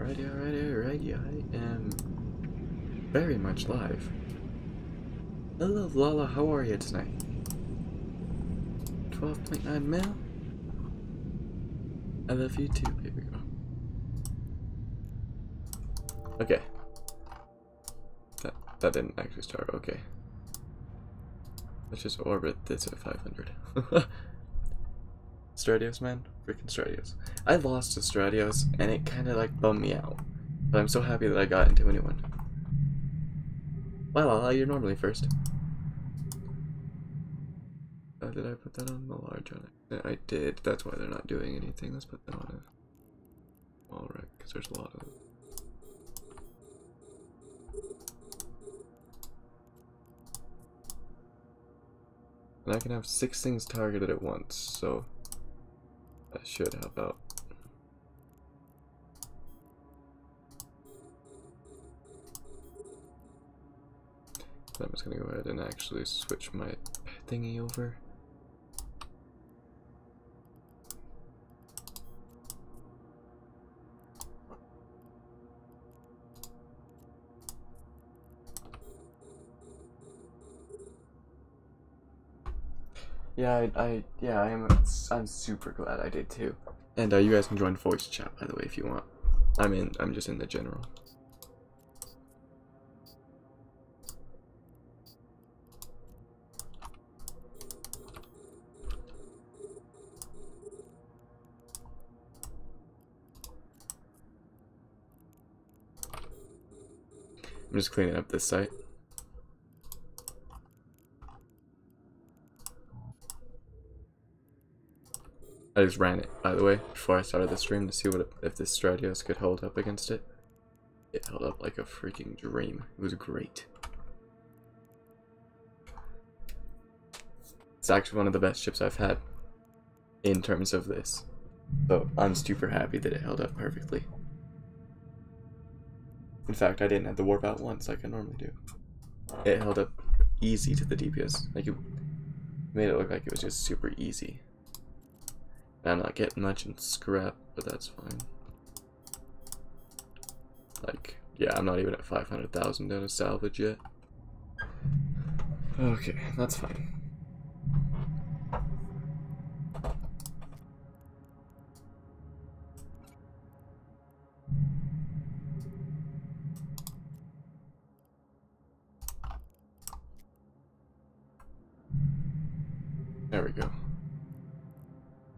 Alrighty, I am very much live. Hello, Lala, how are you tonight? 12.9 mil? I love you too, baby girl. Okay. That didn't actually start, okay. Let's just orbit this at 500. Stratios, man. Freaking Stratios. I lost to Stratios, and it kind of like bummed me out. But I'm so happy that I got into a new one. Well, you're normally first. Did I put that on the large one? I did. That's why they're not doing anything. Let's put that on a small wreck, because there's a lot of them. And I can have 6 things targeted at once, so that should help out. I'm just gonna go ahead and actually switch my thingy over. Yeah, I'm super glad I did too. And you guys can join voice chat, by the way, if you want. I'm just in the general. I'm just cleaning up this site. I just ran it, by the way, before I started the stream to see if this Stratios could hold up against it. It held up like a freaking dream. It was great. It's actually one of the best ships I've had in terms of this. So I'm super happy that it held up perfectly. In fact, I didn't have to warp out once like I normally do. It held up easy to the DPS. Like, it made it look like it was just super easy. I'm not getting much in scrap, but that's fine. Like, yeah, I'm not even at 500,000 down to salvage yet. Okay, that's fine. There we go.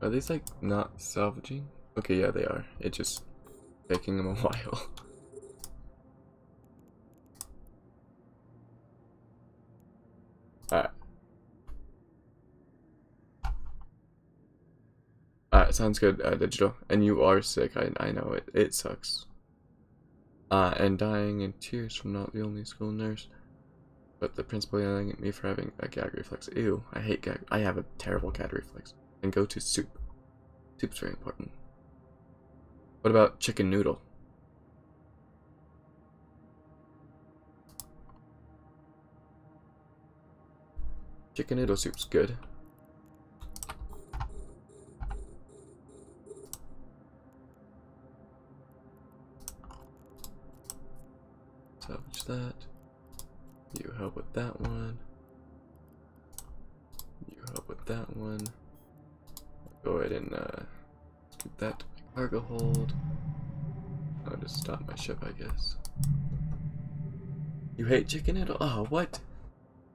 Are these like not salvaging? Okay, yeah, they are. It's just taking them a while. Alright. Alright, sounds good, Digital. And you are sick, I know it. It sucks. And dying in tears from not the only school nurse. But the principal yelling at me for having a gag reflex. Ew, I hate gag. I have a terrible gag reflex. And go to soup. Soup's very important. What about chicken noodle? Chicken noodle soup's good. Salvage that. You help with that one. You help with that one. Go ahead and scoop that to my cargo hold. I'll just stop my ship, I guess. You hate chicken noodle? Oh, what?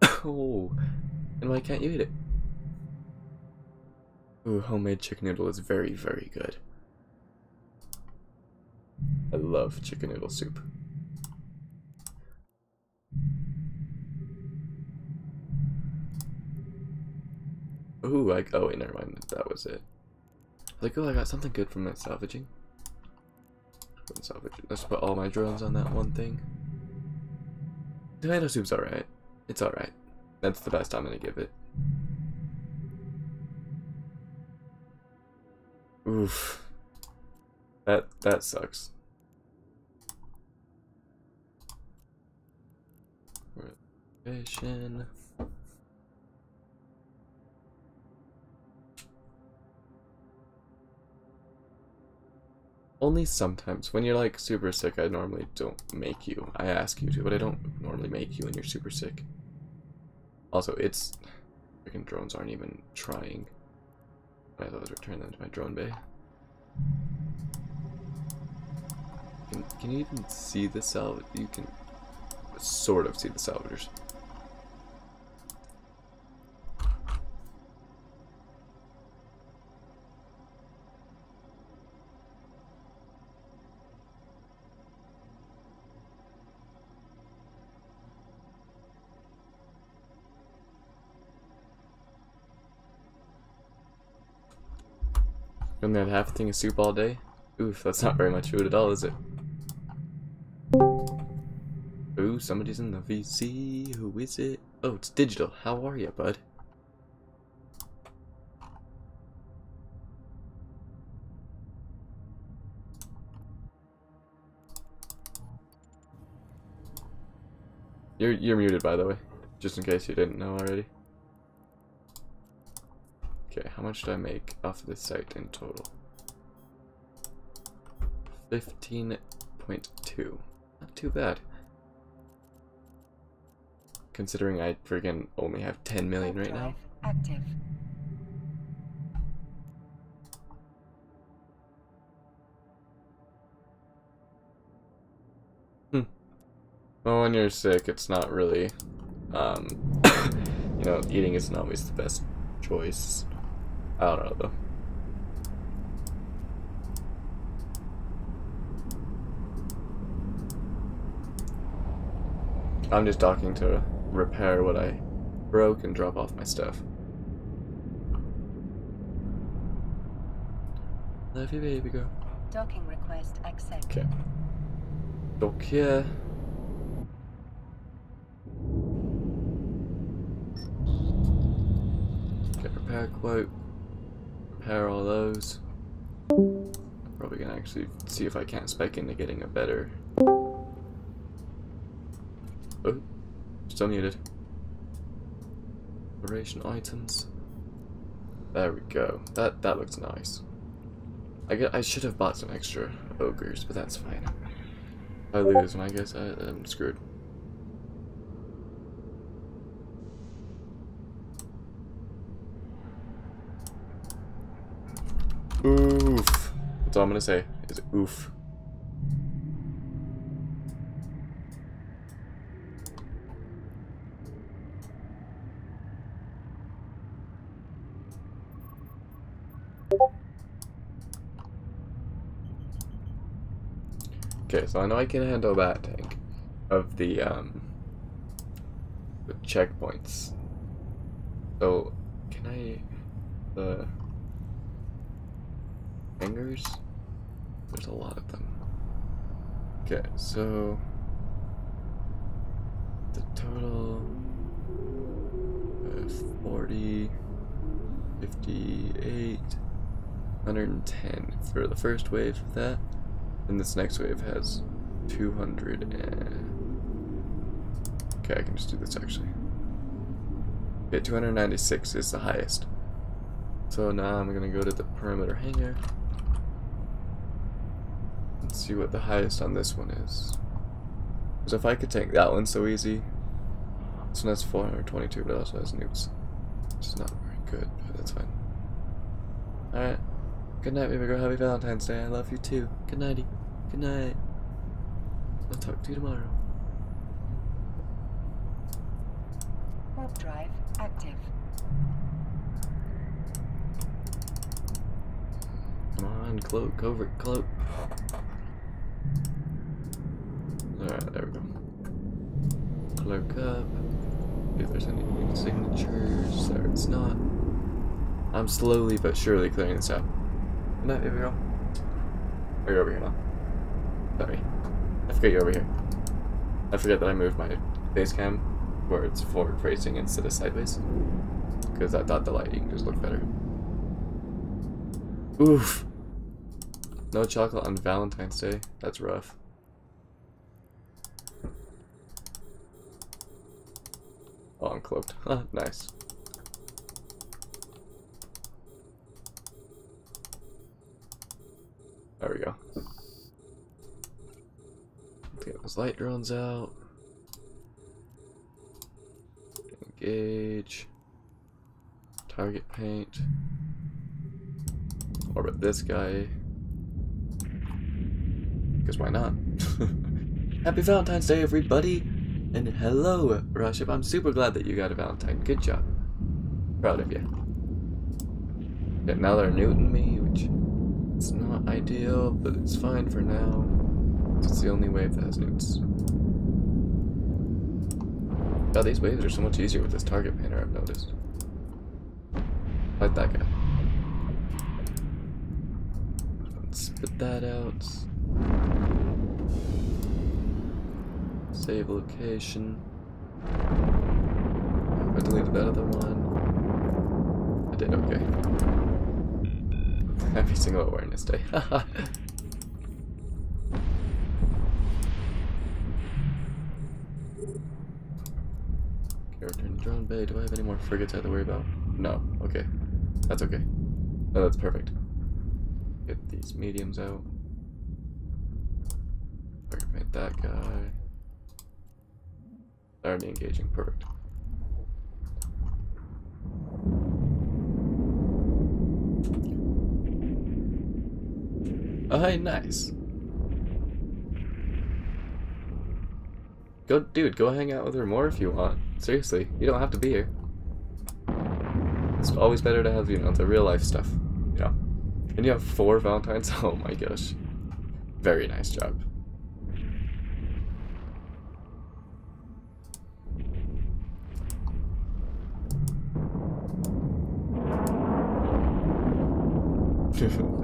Oh, and why can't you eat it? Ooh, homemade chicken noodle is very, very good. I love chicken noodle soup. Ooh, oh wait, never mind, that was it. Like, oh, I got something good from my salvaging. Let's put all my drones on that one thing. Tomato soup's alright. It's alright. That's the best I'm gonna give it. Oof. That sucks. Reservation. Only sometimes. When you're like super sick, I normally don't make you. I ask you to, but I don't normally make you when you're super sick. Also, it's freaking drones aren't even trying. I thought I'd return them to my drone bay. Can you even see the salvage? You can sort of see the salvagers. Gonna have half a thing of soup all day? Oof, that's not very much food at all, is it? Ooh, somebody's in the VC. Who is it? Oh, it's Digital. How are you, bud? You're muted, by the way, just in case you didn't know already. Okay, how much did I make off of this site in total? 15.2. Not too bad. Considering I freaking only have 10 million right now. Active. Well, when you're sick, it's not really, you know, eating isn't always the best choice. I don't know, though. I'm just docking to repair what I broke and drop off my stuff. Love you, baby girl. Docking request accepted. Okay. Dock here. Get repair quote. Repair all those. Probably gonna actually see if I can't spec into getting a better. Oh, still muted. Operation items. There we go. That looks nice. I should have bought some extra ogres, but that's fine. If I lose them, I guess I'm screwed. Oof. That's all I'm gonna say is oof. Okay, so I know I can handle that tank of the checkpoints. So can I the fingers? There's a lot of them. Okay, so the total 40, 58, 110 for the first wave of that. And this next wave has 200 and... Okay, I can just do this actually. Okay, 296 is the highest. So now I'm gonna go to the perimeter hangar and see what the highest on this one is. Because if I could tank that one so easy, this one has 422, but it also has nukes. Which is not very good, but that's fine. Alright. Good night, baby girl. Happy Valentine's Day. I love you too. Good nighty. Good night. I'll talk to you tomorrow. Warp drive active. Come on, cloak, covert, cloak. Alright, there we go. Cloak up. See if there's any signatures. There it's not. I'm slowly but surely clearing this out. Good night, baby girl. Oh, you're over here now. Sorry. I forget you're over here. I forget that I moved my base cam where it's forward facing instead of sideways. Because I thought the lighting just looked better. Oof. No chocolate on Valentine's Day. That's rough. Oh, I'm cloaked. Huh, nice. There we go. flight drones out. Engage. Target paint. Orbit this guy. Because why not? Happy Valentine's Day, everybody! And hello, Rashib. I'm super glad that you got a Valentine. Good job. Proud of you. Got another Newton me, which is not ideal, but it's fine for now. It's the only wave that has Newtons. God, these waves are so much easier with this target painter, I've noticed. Like that guy. Spit that out. Save location. I deleted that other one. I did, okay. Happy Single Awareness Day. Character in drone bay. Do I have any more frigates I have to worry about? No. Okay. That's okay. Oh, that's perfect. Get these mediums out. Target paint that guy. Already engaging. Perfect. Oh, hey, nice. Go, dude, go hang out with her more if you want. Seriously, you don't have to be here. It's always better to have, you know, the real life stuff. Yeah. And you have 4 Valentines? Oh my gosh. Very nice job.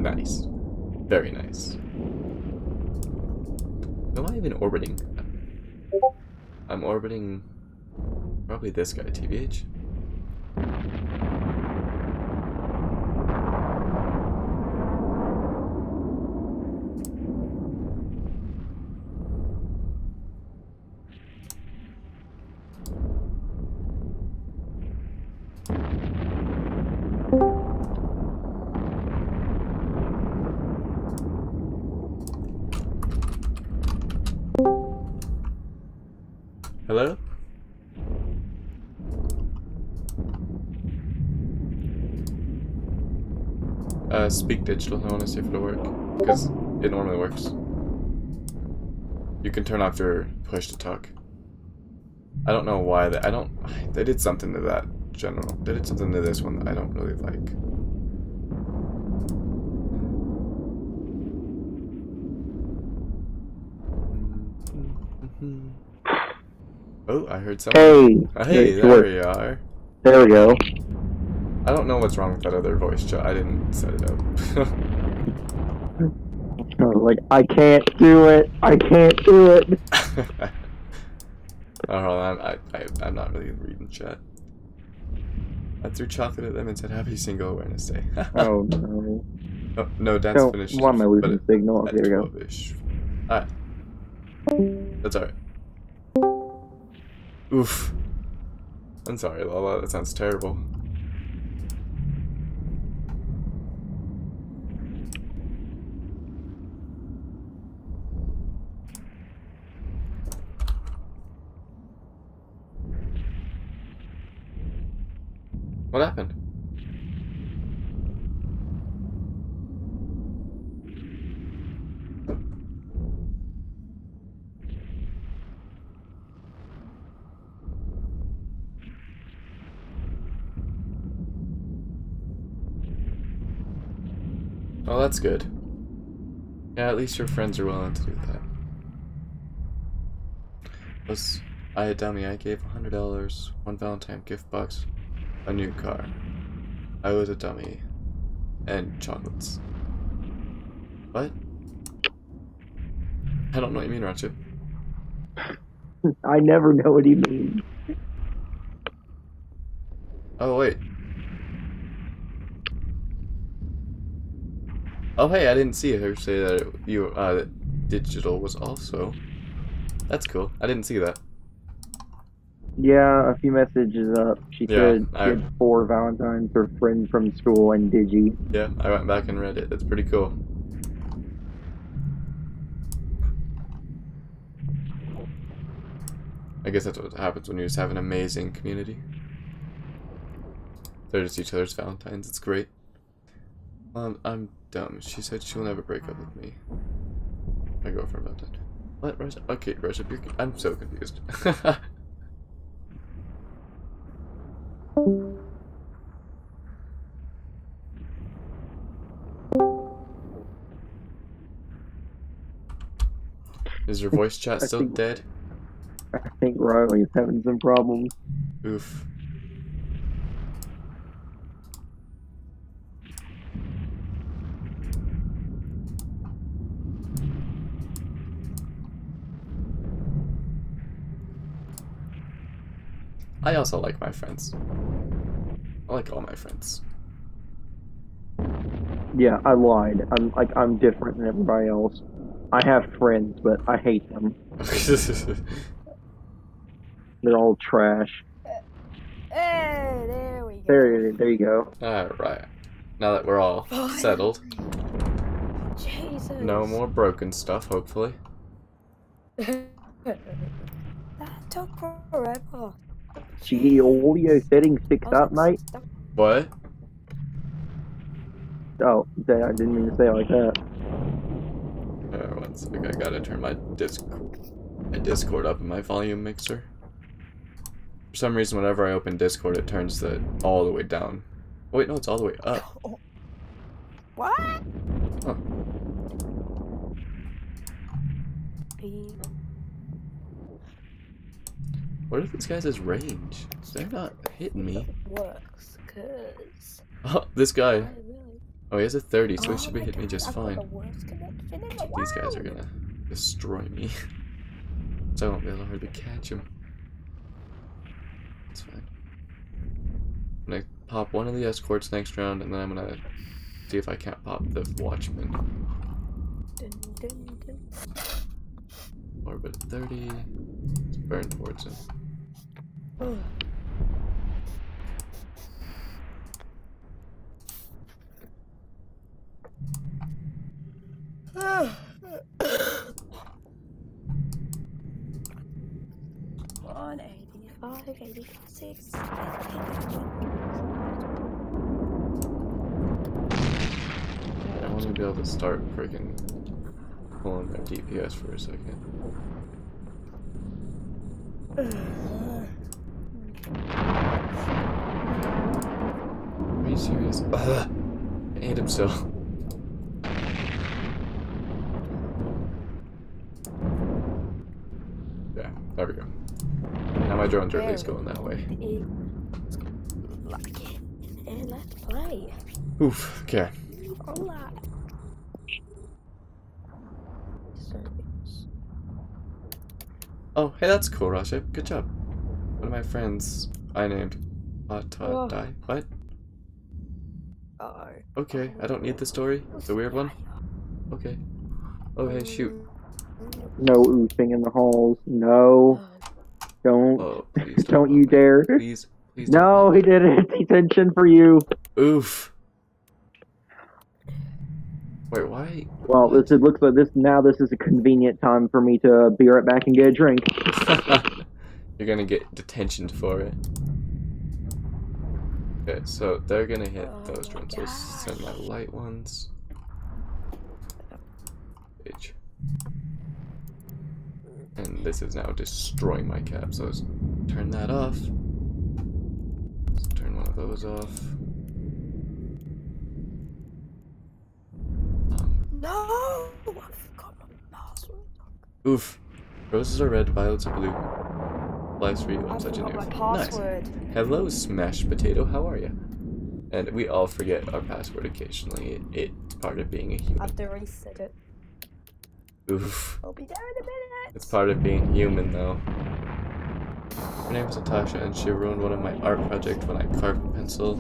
Nice. Very nice. Who am I even orbiting? I'm orbiting probably this guy, TBH. Hello? Speak digital. I want to see if it'll work. Because it normally works. You can turn off your push to talk. I don't know why that. They did something to that general. They did something to this one that I don't really like. Oh, I heard something. Hey, there we are. There we go. I don't know what's wrong with that other voice chat. I didn't set it up. I was like, I can't do it. I can't do it. Oh, hold on. I'm not really reading chat. I threw chocolate at them and said, "Happy Single Awareness Day." Oh no. Oh, no, dance finished. Why am I losing signal? There we go. Alright. That's alright. Oof. I'm sorry, Lala. That sounds terrible. What happened? Oh, that's good. Yeah, at least your friends are willing to do that. I a dummy. I gave $100, 1 Valentine gift box, a new car. I was a dummy. And chocolates. What? I don't know what you mean, Ratchet. I never know what he means. Oh, wait. Oh, hey, I didn't see her say that you, digital was also. That's cool. I didn't see that. Yeah, a few messages up. She said she had 4 Valentines, her friend from school, and Digi. Yeah, I went back and read it. That's pretty cool. I guess that's what happens when you just have an amazing community. They're just each other's Valentines. It's great. I'm dumb. She said she'll never break up with me. My girlfriend Valentine. What? Russia? Okay, Russia. I'm so confused. Is your voice chat still dead? I think Riley's having some problems. Oof. I also like my friends. I like all my friends. Yeah, I lied. I'm different than everybody else. I have friends, but I hate them. They're all trash. Hey, there we go. There you go. Alright. Now that we're all settled. Jesus. No more broken stuff, hopefully. That took forever. Gee, audio settings fixed up, mate. What? Oh, I didn't mean to say it like that. One second, I gotta turn my Discord up in my volume mixer. For some reason, whenever I open Discord, it turns it all the way down. Oh, wait, no, it's all the way up. What? Huh. What are these guys' range? They're not hitting me. Works, cause Oh, this guy. really... Oh, he has a 30, so he should be hitting me just I've got fine. the worst connection in the These guys are world. gonna destroy me. So I won't be able to hardly catch him. That's fine. I'm gonna pop one of the escorts next round, and then I'm gonna see if I can't pop the watchman. Dun, dun, dun. Orbit 30. Let's burn towards him. Ugh. On 85, 86, I want to be able to start freaking pulling their DPS for a second. Are you serious? Ugh. I hate him still. Yeah, there we go. Now my drones are at least going that way. Let's play. Oof, okay. Hola. Oh, hey, that's cool, Rasha. Good job. One of my friends I named Dai. What? Uh-oh. Okay, I don't need the story. It's a weird one. Okay. Oh, hey, shoot. No oofing in the halls. No. Don't. Oh, please Don't you dare. Please, please No, he did it. Detention for you. Oof. Wait, why? Well, it looks like this is a convenient time for me to be right back and get a drink. You're gonna get detention for it. Okay, so they're gonna hit those drones. So send my light ones. H. And this is now destroying my cap, so let's turn that off. Let's turn one of those off. No! I forgot my password. Oof. Roses are red, violets are blue. Lives for you, I'm such a forgot my noob. Nice. password. Hello, smashed potato, how are you? And we all forget our password occasionally. It's part of being a human. I've already said it. Oof. I'll be there in a minute. It's part of being human, though. Her name was Natasha, and she ruined one of my art projects when I carved a pencil.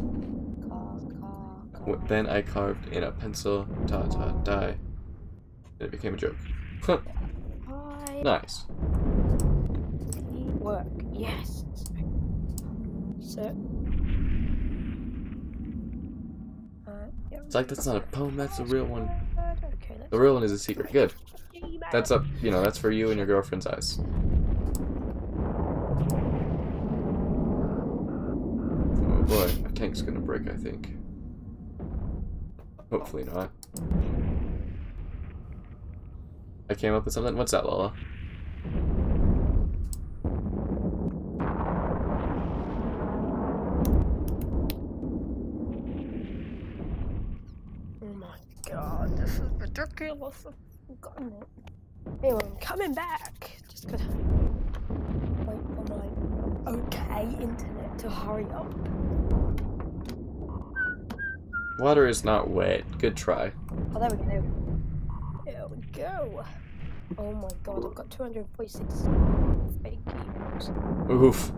Then I carved in a pencil, die. And it became a joke. Huh. Hi. Nice. Work. Yes. So. Yeah. It's like that's not a poem, that's the real one. Okay, The real one is a secret. Good. That's up, you know, that's for you and your girlfriend's eyes. boy, my tank's gonna break, I think. Hopefully not. I came up with something. What's that, Lala? Oh my god, this is ridiculous. I've gotten it. Anyway, I'm coming back. Just gotta wait for my okay internet to hurry up. Water is not wet. Good try. Oh, there we go. There we go. Oh my god, I've got 246 fake emails. Oof.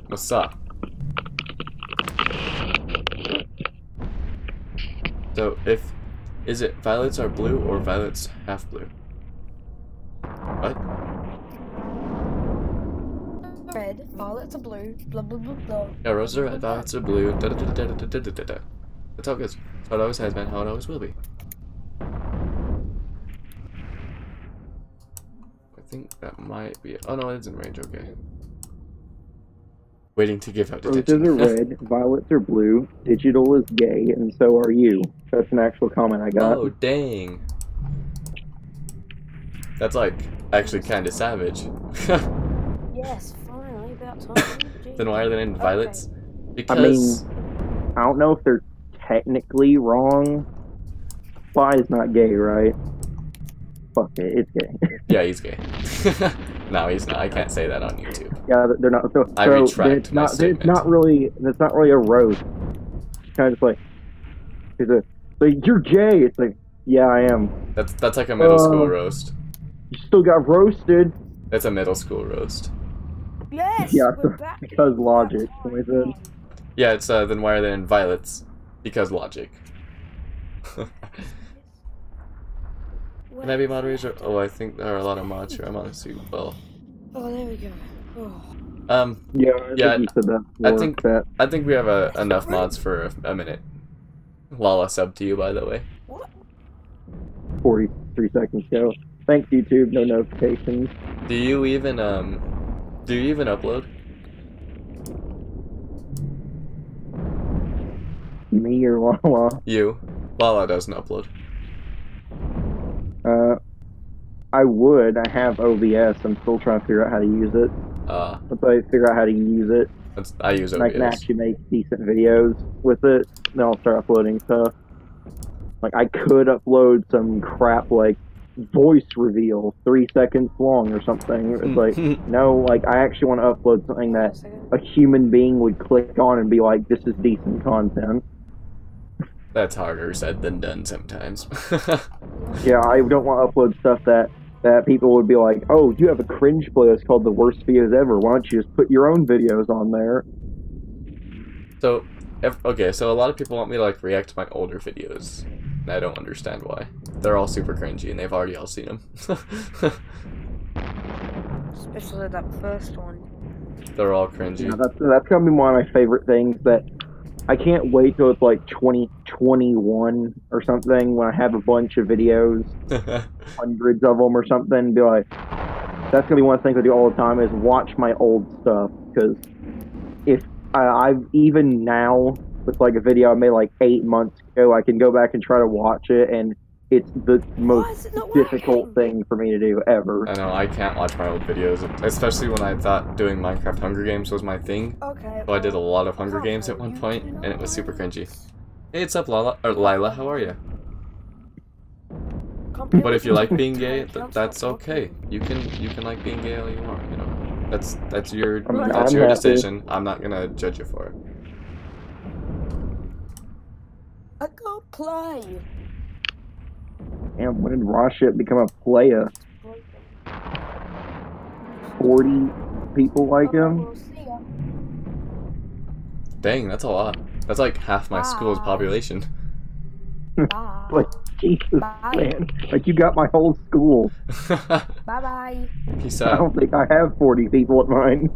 What's up? So, is it violets are blue or violets half blue? What? Red, violets are blue, blah blah blah blah. Yeah, roses are red, violets are blue, da da da da da da da da da. That's how it goes. That's how it always has been, how it always will be. I think that might be. Oh no, it's in range, okay. Waiting to give out detention. Roses are red, violets are blue, digital is gay, and so are you. That's an actual comment I got. Oh, dang. That's like, actually kinda savage. Yes, finally, about time. Then why are they named violets? Because... I mean, I don't know if they're technically wrong. Spy is not gay, right? Fuck it, it's gay. Yeah, he's gay. No, he's not. I can't say that on YouTube. Yeah, they're not. So, I retract my statement. It's not really a roast. It's kind of just like, you're gay. It's like, yeah, I am. That's like a middle school roast. You still got roasted. That's a middle school roast. Yes, yeah, we're back. because logic. Somebody said. Yeah, it's then why are they in violets? Because logic. Can I be moderator? Oh, I think there are a lot of mods here. I'm honestly well. Oh, there we go. Oh. I think we have enough mods for a minute. Lala sub to you, by the way. What? 43 seconds ago. Thanks, YouTube. No notifications. Do you even upload? Me or Lala? You. Lala doesn't upload. I would. I have OBS. I'm still trying to figure out how to use it. Once I figure out how to use it, I use OBS. I can actually make decent videos with it. Then I'll start uploading stuff. Like, I could upload some crap like voice reveal 3 seconds long or something. It's like, no, like, I actually want to upload something that a human being would click on and be like, this is decent content. That's harder said than done sometimes. Yeah, I don't want to upload stuff that people would be like, oh, you have a cringe playlist called the worst videos ever. Why don't you just put your own videos on there? So, okay, so a lot of people want me to like react to my older videos. And I don't understand why. They're all super cringy and they've already all seen them. Especially that first one. They're all cringy. Yeah, that's gonna be one of my favorite things that I can't wait till it's like 2021 or something when I have a bunch of videos, hundreds of them or something, and be like, that's gonna be one of the things I do all the time is watch my old stuff, because if I've even now with like a video I made like 8 months ago, I can go back and try to watch it, and it's the most difficult thing for me to do ever. I know, I can't watch my old videos, especially when I thought doing Minecraft Hunger Games was my thing. Okay. So I did a lot of Hunger Games at one point, and it was super cringy. Hey, what's up, Lila? How are you? But if you like being gay, that's okay. You can like being gay all you want. You know, that's your decision. I'm not gonna judge you for it. I can't play. And when did Rashit become a player? 40 people like him? Dang, that's a lot. That's like half my school's population. Like, Jesus, man. Like, you got my whole school. Bye-bye. Peace I out. don't think I have 40 people at mine.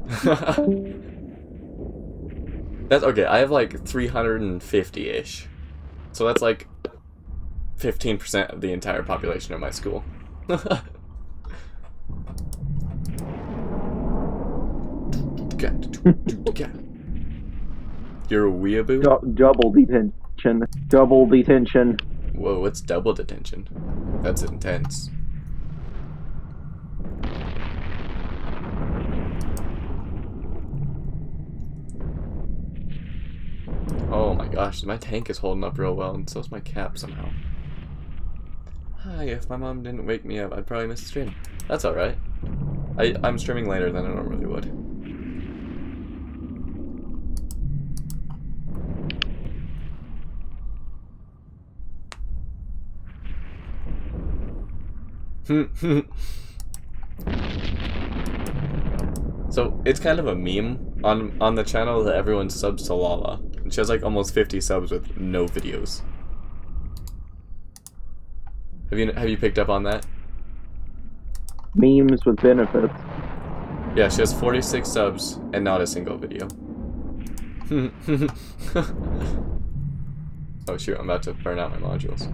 That's okay, I have like 350-ish. So that's like 15% of the entire population of my school. You're a weeaboo? Double detention. Double detention. Whoa, what's double detention? That's intense. Oh my gosh, my tank is holding up real well, and so's my cap somehow. Hi, if my mom didn't wake me up, I'd probably miss the stream. That's alright. I'm streaming later than I normally would. So it's kind of a meme on the channel that everyone subs to Lala. She has like almost 50 subs with no videos. Have you picked up on that? Memes with benefits. Yeah, she has 46 subs and not a single video. Oh shoot, I'm about to burn out my modules.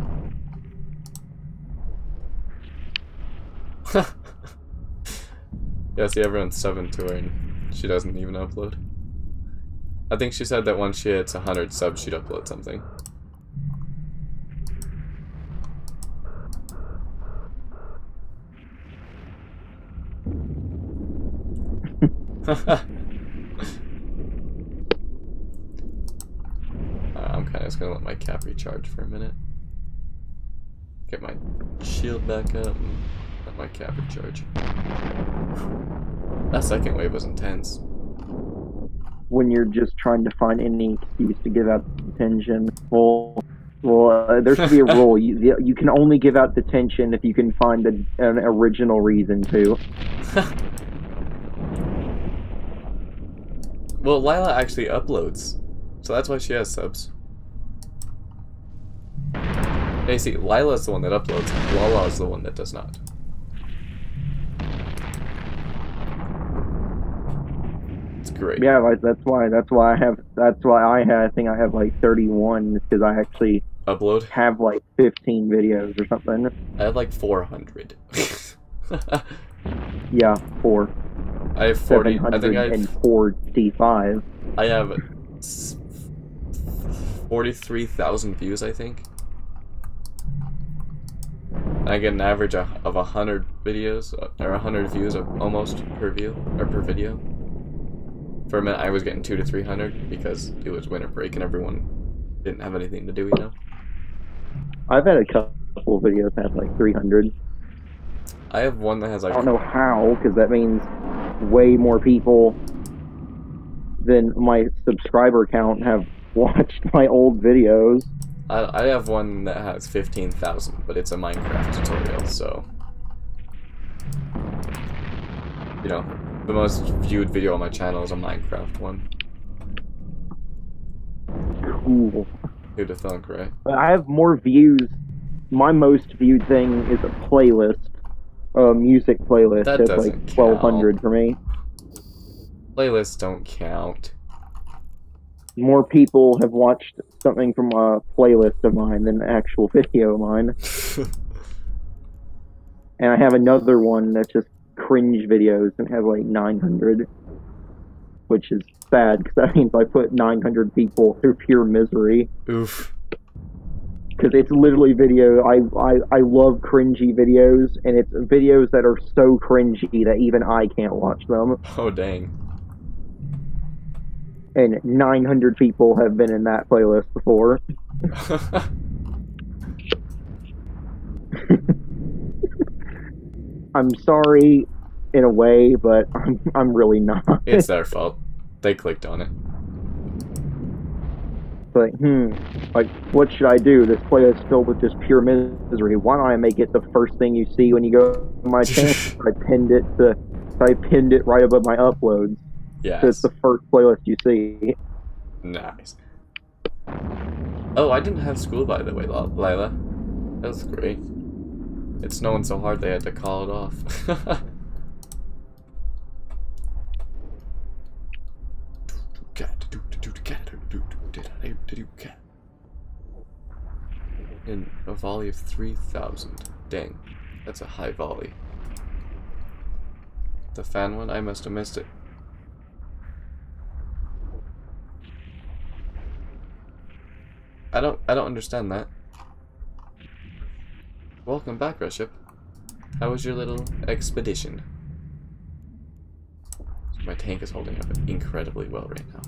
Yeah, see, everyone's subbing to her and she doesn't even upload. I think she said that once she hits 100 subs, she'd upload something. I'm kind of just gonna let my cap recharge for a minute. Get my shield back up and let my cap recharge. That second wave was intense. When you're just trying to find any excuse to give out detention, well, there should be a rule. You can only give out detention if you can find an original reason to. Well, Lila actually uploads, so that's why she has subs. Hey, see, Lila's the one that uploads, Lala's the one that does not. It's great. Yeah, like, that's why I think I have like 31, because I actually Upload? have like 15 videos or something. I have like 400. Yeah, 4. I have 40. I think I have 45. I have 43,000 views, I think. And I get an average of 100 videos, or 100 views of almost per view, or per video. For a minute, I was getting 200 to 300 because it was winter break and everyone didn't have anything to do, you know? I've had a couple of videos that have like 300. I have one that has like... I don't know how, because that means way more people than my subscriber count have watched my old videos. I have one that has 15,000, but it's a Minecraft tutorial, so... You know, the most viewed video on my channel is a Minecraft one. Cool. Who'd have thunk, right? I have more views. My most viewed thing is a playlist. A music playlist. That It's doesn't like 1,200 for me. Playlists don't count. More people have watched something from a playlist of mine than an actual video of mine. And I have another one that's just cringe videos and have like 900. Which is sad, because that means I put 900 people through pure misery. Oof. Because it's literally video. I love cringy videos, and it's videos that are so cringy that even I can't watch them. Oh, dang. And 900 people have been in that playlist before. I'm sorry, in a way, but I'm really not. It's their fault. They clicked on it. Like, like, what should I do? This playlist is filled with just pure misery. Why don't I make it the first thing you see when you go to my channel? I pinned it right above my uploads. Yes. So it's the first playlist you see. Nice. Oh, I didn't have school, by the way, Lila. That was great. It's snowing so hard they had to call it off. In a volley of 3,000. Dang, that's a high volley. The fan one? I must have missed it. I don't understand that. Welcome back, Ruship. How was your little expedition? My tank is holding up incredibly well right now.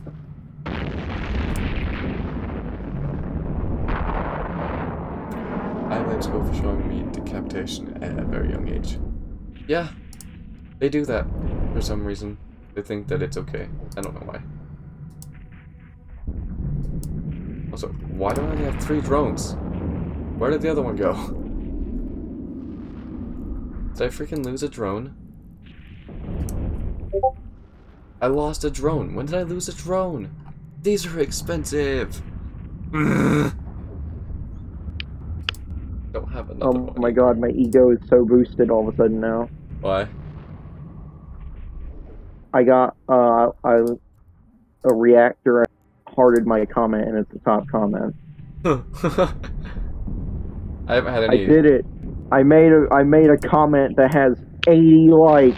I blame school for showing me decapitation at a very young age. Yeah, they do that for some reason. They think that it's okay. I don't know why. Also, why do I only have 3 drones? Where did the other one go? Did I freaking lose a drone? I lost a drone. When did I lose a drone? These are expensive. Don't have another one. Oh my god, my ego is so boosted all of a sudden now. Why? I got a reactor hearted my comment and it's the top comment. I haven't had any. I did it. I made a comment that has 80 likes.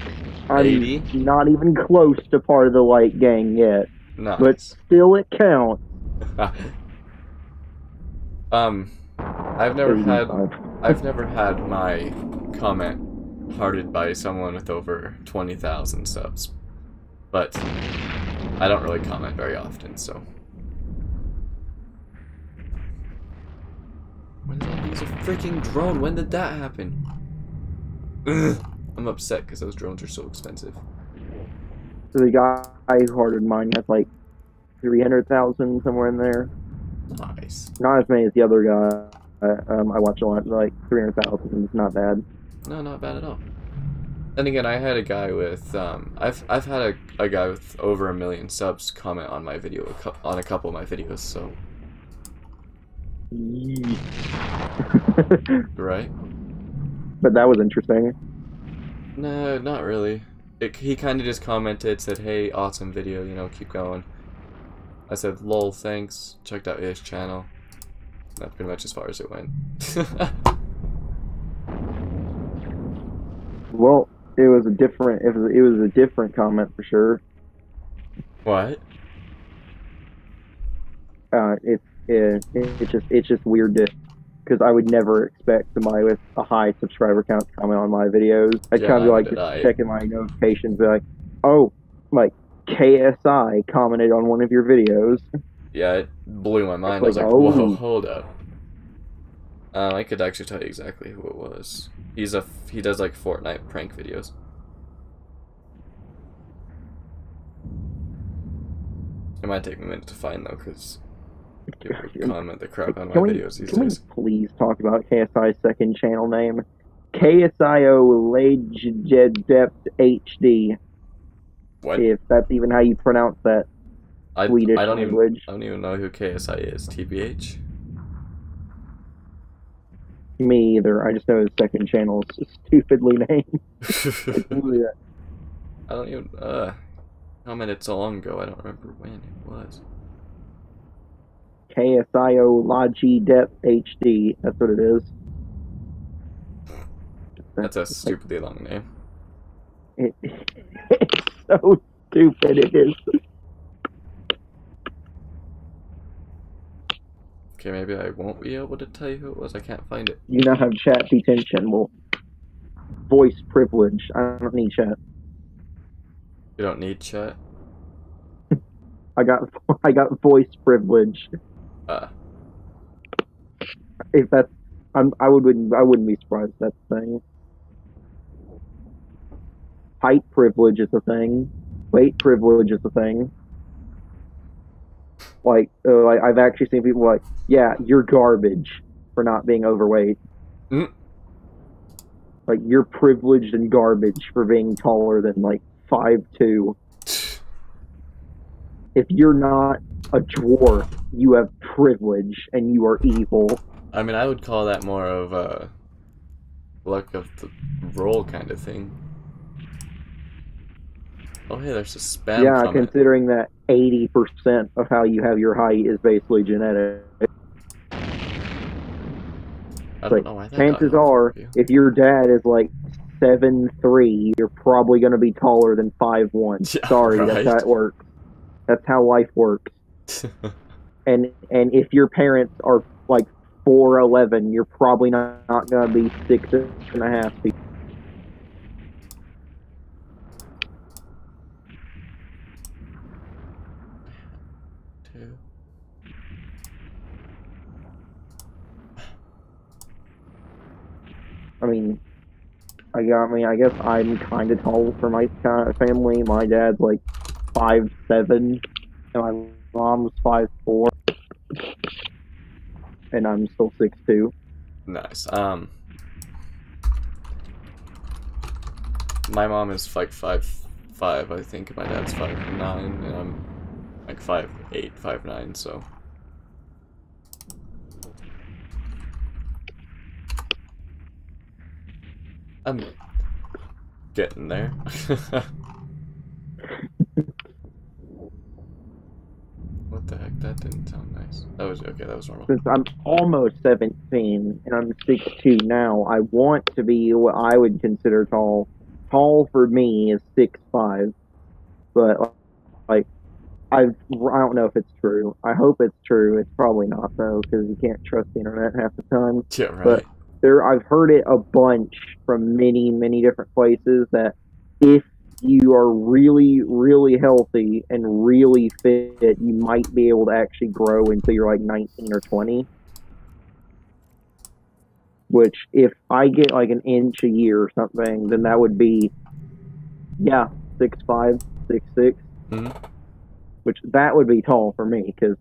I'm 80? not even close to part of the like gang yet. Nice. But still it counts. I've never had my comment hearted by someone with over 20,000 subs. But I don't really comment very often, so. When did I use a freaking drone? When did that happen? Ugh. I'm upset because those drones are so expensive. So the guy who hearted mine has like 300,000 somewhere in there. Nice. Not as many as the other guy. I watch a lot, like 300,000 is not bad. No, not bad at all. Then again, I had a guy with I've had a guy with over 1 million subs comment on my video on a couple of my videos, so. Right? But that was interesting. No, not really. He kind of just commented, said, "Hey, awesome video, you know, keep going." I said, "Lol, thanks. Checked out his channel." That's pretty much as far as it went. Well, it was a different comment for sure. What? It's just weird to, because I would never expect somebody with a high subscriber count to comment on my videos. I'd kind of be like just checking my notifications, be like, oh, like KSI commented on one of your videos. Yeah, it blew my mind. I was like, oh. whoa, hold up. I could actually tell you exactly who it was. He does like Fortnite prank videos. It might take me a minute to find though, because people comment the crap out of my videos these days. Can we please talk about KSI's second channel name? KSIO Legedept HD. What? If that's even how you pronounce that Swedish language. I don't even know who KSI is. TBH? Me either. I just know his second channel is stupidly named. I don't even commented so long ago. I don't remember when it was. KSIO Legedept HD. That's what it is. That's a stupidly long name. It's so stupid. It is. Okay, maybe I won't be able to tell you who it was. I can't find it. You now have chat detention. Well, voice privilege. I don't need chat. You don't need chat? I got voice privilege. If that's, I wouldn't be surprised if that's a thing. Height privilege is a thing. Weight privilege is a thing. Like I've actually seen people like, yeah, you're garbage for not being overweight. Mm. Like, you're privileged and garbage for being taller than like 5'2". If you're not a dwarf, you have privilege and you are evil. I mean, I would call that more of a luck of the roll kind of thing. Oh, hey, there's a spam comment. Considering that 80% of how you have your height is basically genetic. I don't know why that chances are, if your dad is like 7'3", you're probably going to be taller than 5'1". Yeah, Sorry, right. that's how it works. That's how life works. and if your parents are like 4'11", you're probably not gonna be 6.5 feet. Two. I guess I'm kind of tall for my kind of family. My dad's like 5'7", and my mom's 5'4", and I'm still 6'2". Nice. My mom is like 5'5", I think. My dad's 5'9", and I'm like 5'8", 5'9", so. I'm getting there. What the heck? That didn't sound nice. That was okay. That was normal. Since I'm almost 17 and I'm 6'2" now, I want to be what I would consider tall. Tall for me is 6'5", but like I don't know if it's true. I hope it's true. It's probably not though, because you can't trust the internet half the time. Yeah, right. But I've heard it a bunch from many different places that if you are really, really healthy and really fit, you might be able to actually grow until you're like 19 or 20. Which, if I get like an inch a year or something, then that would be, 6'5", 6'6". Mm-hmm. Which that would be tall for me, because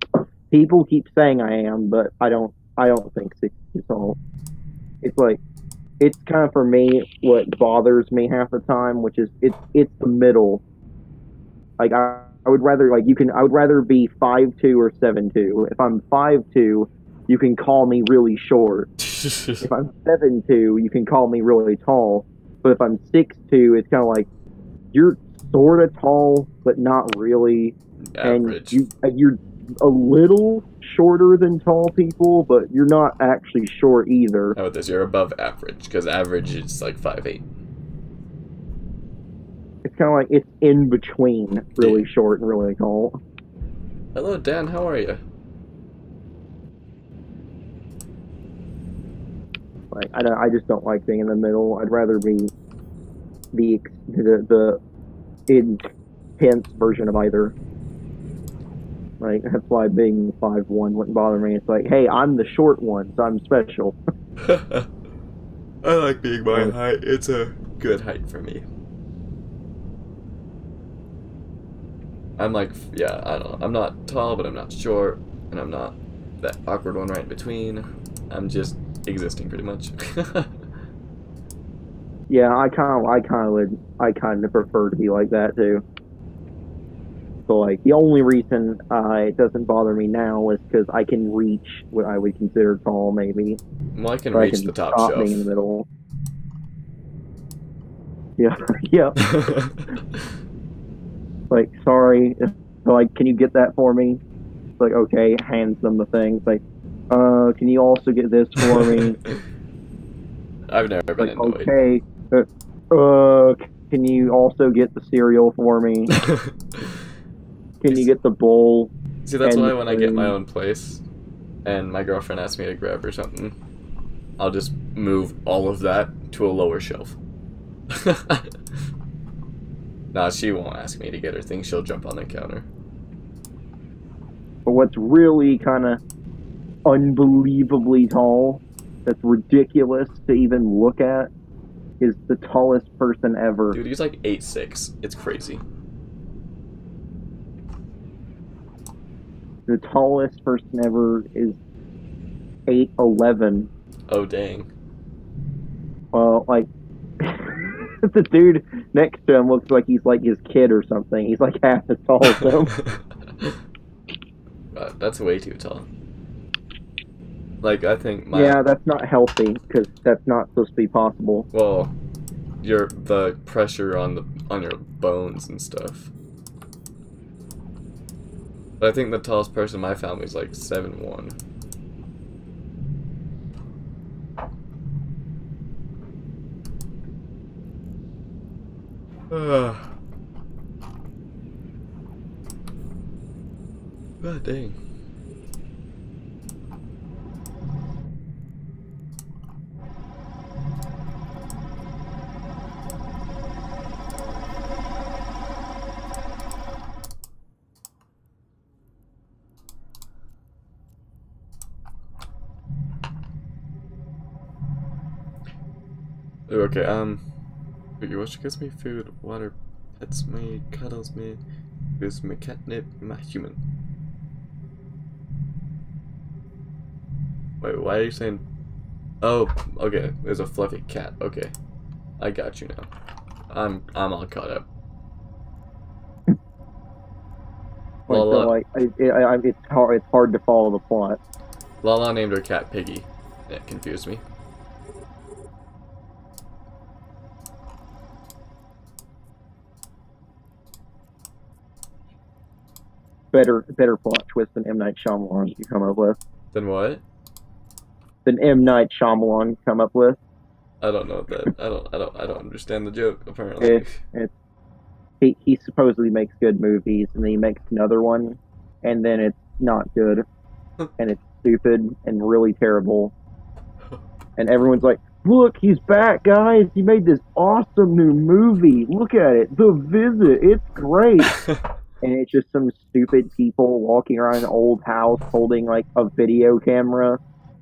people keep saying I am, but I don't think 6 is tall. It's like, it's kind of for me what bothers me half the time, which is it's the middle. Like I would rather I would rather be 5'2" or 7'2". If I'm 5'2", you can call me really short. If I'm 7'2", you can call me really tall. But if I'm 6'2", it's kind of like you're sort of tall, but not really. Average. And you're a little shorter than tall people, but you're not actually short either. How about this? You're above average, because average is like 5'8". It's kind of like it's in between really short and really tall. Hello, Dan. How are you? Like I just don't like being in the middle. I'd rather be the intense version of either. Like, that's why being 5'1" wouldn't bother me. It's like, hey, I'm the short one, so I'm special. I like being my height. It's a good height for me. I'm like, yeah, I don't know. I'm not tall, but I'm not short, and I'm not that awkward one right in between. I'm just existing pretty much. Yeah, I kind of prefer to be like that too. So like the only reason it doesn't bother me now is because I can reach what I would consider tall, maybe. Well, I can reach the top shelf. Being in the middle. Yeah, yeah. Like, sorry, like, can you get that for me? It's like, okay, hands them the thing. It's like, can you also get this for me? I've never been annoyed. Okay, can you also get the cereal for me? Can you get the bowl? See, that's why when I get my own place and my girlfriend asks me to grab her something, I'll just move all of that to a lower shelf. Nah, she won't ask me to get her things. She'll jump on the counter. But what's really kind of unbelievably tall, that's ridiculous to even look at, is the tallest person ever. Dude, he's like 8'6". It's crazy. The tallest person ever is 8'11". Oh, dang. Well, like, the dude next to him looks like he's like his kid or something. He's like half as tall as him. That's way too tall. Like, I think my... Yeah, that's not healthy, because that's not supposed to be possible. Well, the pressure on your bones and stuff. But I think the tallest person in my family is like 7'1". God dang. Okay, she gives me food, water, pets me, cuddles me, gives me catnip, my human. Wait, why are you saying? Oh, okay, there's a fluffy cat. Okay, I got you now. I'm all caught up. Lala, It's hard to follow the plot. Lala named her cat Piggy. That confused me. Better plot twist than M. Night Shyamalan you come up with. Then what? Than M. Night Shyamalan come up with. I don't know that. I don't understand the joke. Apparently, He supposedly makes good movies, and then he makes another one, and then it's not good, and it's stupid and really terrible, and everyone's like, "Look, he's back, guys! He made this awesome new movie. Look at it, The Visit. It's great." And it's just some stupid people walking around an old house holding like a video camera,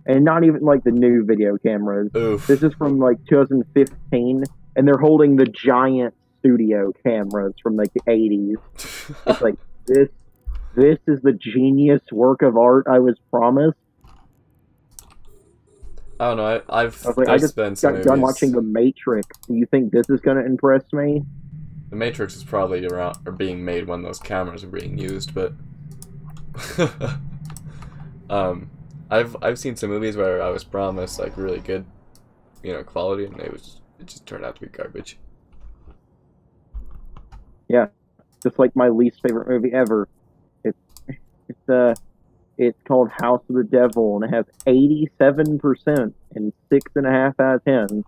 and not even like the new video cameras. Oof. This is from like 2015, and they're holding the giant studio cameras from like the 80s. It's like this is the genius work of art I was promised. I don't know. I just got done watching The Matrix. Do you think this is gonna impress me? The Matrix is probably around or being made when those cameras are being used, but I've seen some movies where I was promised like really good, quality, and it just turned out to be garbage. Yeah, just like my least favorite movie ever. It's called House of the Devil, and it has 87% and 6.5 out of 10.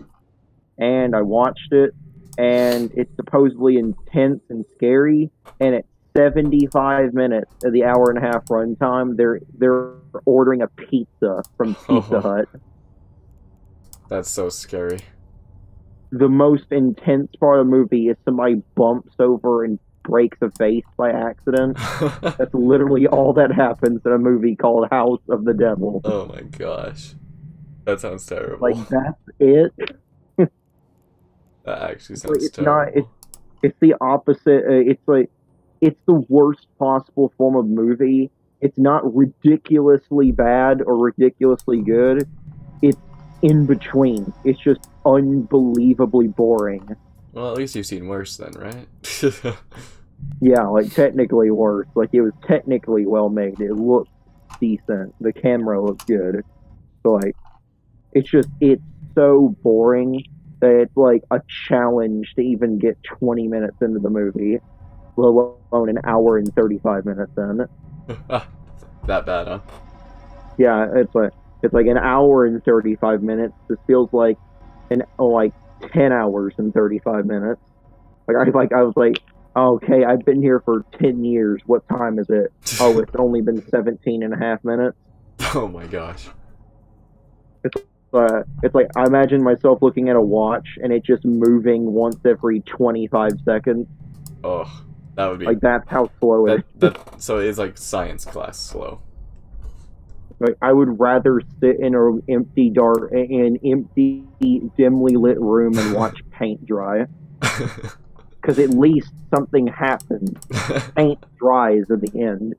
And I watched it, and it's supposedly intense and scary. And at 75 minutes of the hour and a half runtime, they're ordering a pizza from Pizza Hut. That's so scary. The most intense part of the movie is somebody bumps over and breaks a vase by accident. That's literally all that happens in a movie called House of the Devil. Oh my gosh. That sounds terrible. Like, that's it? That actually sounds terrible. It's the opposite. It's the worst possible form of movie. It's not ridiculously bad or ridiculously good. It's in between. It's just unbelievably boring. Well, at least you've seen worse then, right? Yeah, like technically worse. Like it was technically well made. It looked decent. The camera looked good. So like, it's so boring that it's like a challenge to even get 20 minutes into the movie, let alone an hour and 35 minutes in. That bad, huh? Yeah, it's like an hour and 35 minutes. This feels like 10 hours and 35 minutes. I was like, okay, I've been here for 10 years. What time is it? Oh, it's only been 17.5 minutes. Oh my gosh. It's like I imagine myself looking at a watch and it just moving once every 25 seconds. Oh, that would be like that's how slow it is. So it's like science class slow. Like, I would rather sit in an empty, dimly lit room and watch paint dry. Because at least something happens. Paint dries at the end.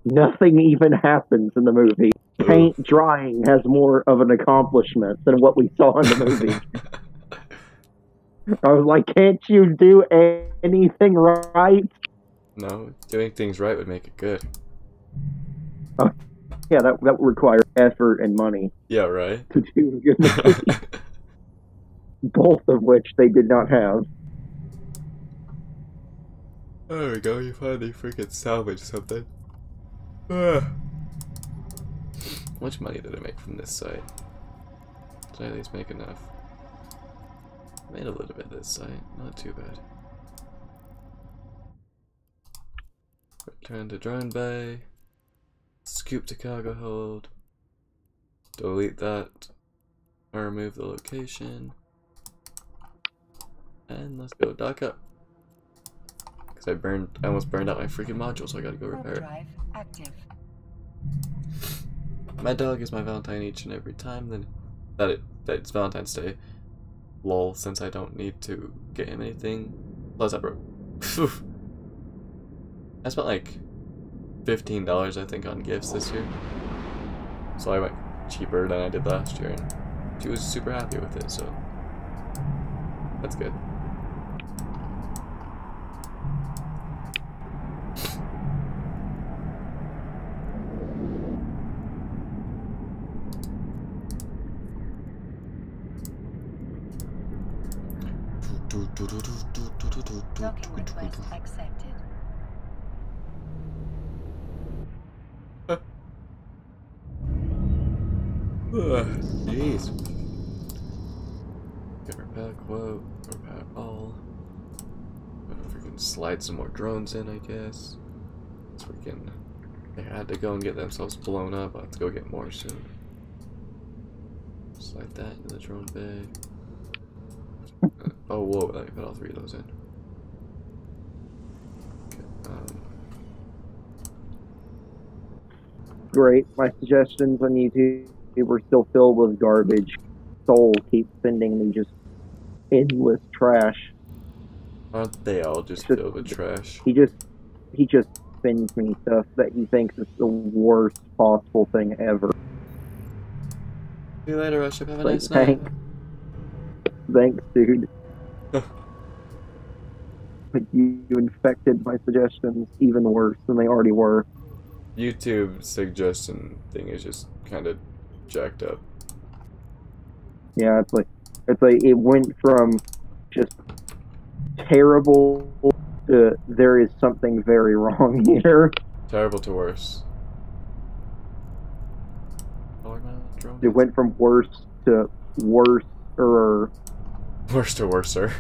Nothing even happens in the movie. Paint drying has more of an accomplishment than what we saw in the movie. I was like, can't you do anything right? No, doing things right would make it good. Yeah, that would require effort and money. Yeah, right. To do a good movie. Both of which they did not have. There we go, you finally freaking salvaged something. How much money did I make from this site? Did I at least make enough? I made a little bit this site, not too bad. Return to drone bay. Scoop to cargo hold. Delete that. Or remove the location. And let's go dock up. Because I almost burned out my freaking module, so I gotta go repair it. Drive active. My dog is my Valentine each and every time that it's Valentine's Day. lol, since I don't need to get him anything. Plus I broke. I spent like $15 I think on gifts this year. So I went cheaper than I did last year, and she was super happy with it, so that's good. Docking request accepted. Jeez. Get repair quote, repair all. I don't know if we can slide some more drones in, I guess. So we can. They had to go and get themselves blown up. I'll have to go get more soon. Slide that into the drone bay. Oh, whoa, let me put all three of those in. Okay, Great. My suggestions on YouTube were still filled with garbage. Soul keeps sending me just endless trash. aren't they all just Just- filled with trash? He just sends me stuff that he thinks is the worst possible thing ever. See you later, Rush. Have a Like, nice night. Thanks, dude. But you infected my suggestions even worse than they already were. YouTube suggestion thing is just kind of jacked up. Yeah, it's like it went from just terrible to there is something very wrong here. Terrible to worse. Oh, my drone It went from worse to worse or worse to worser.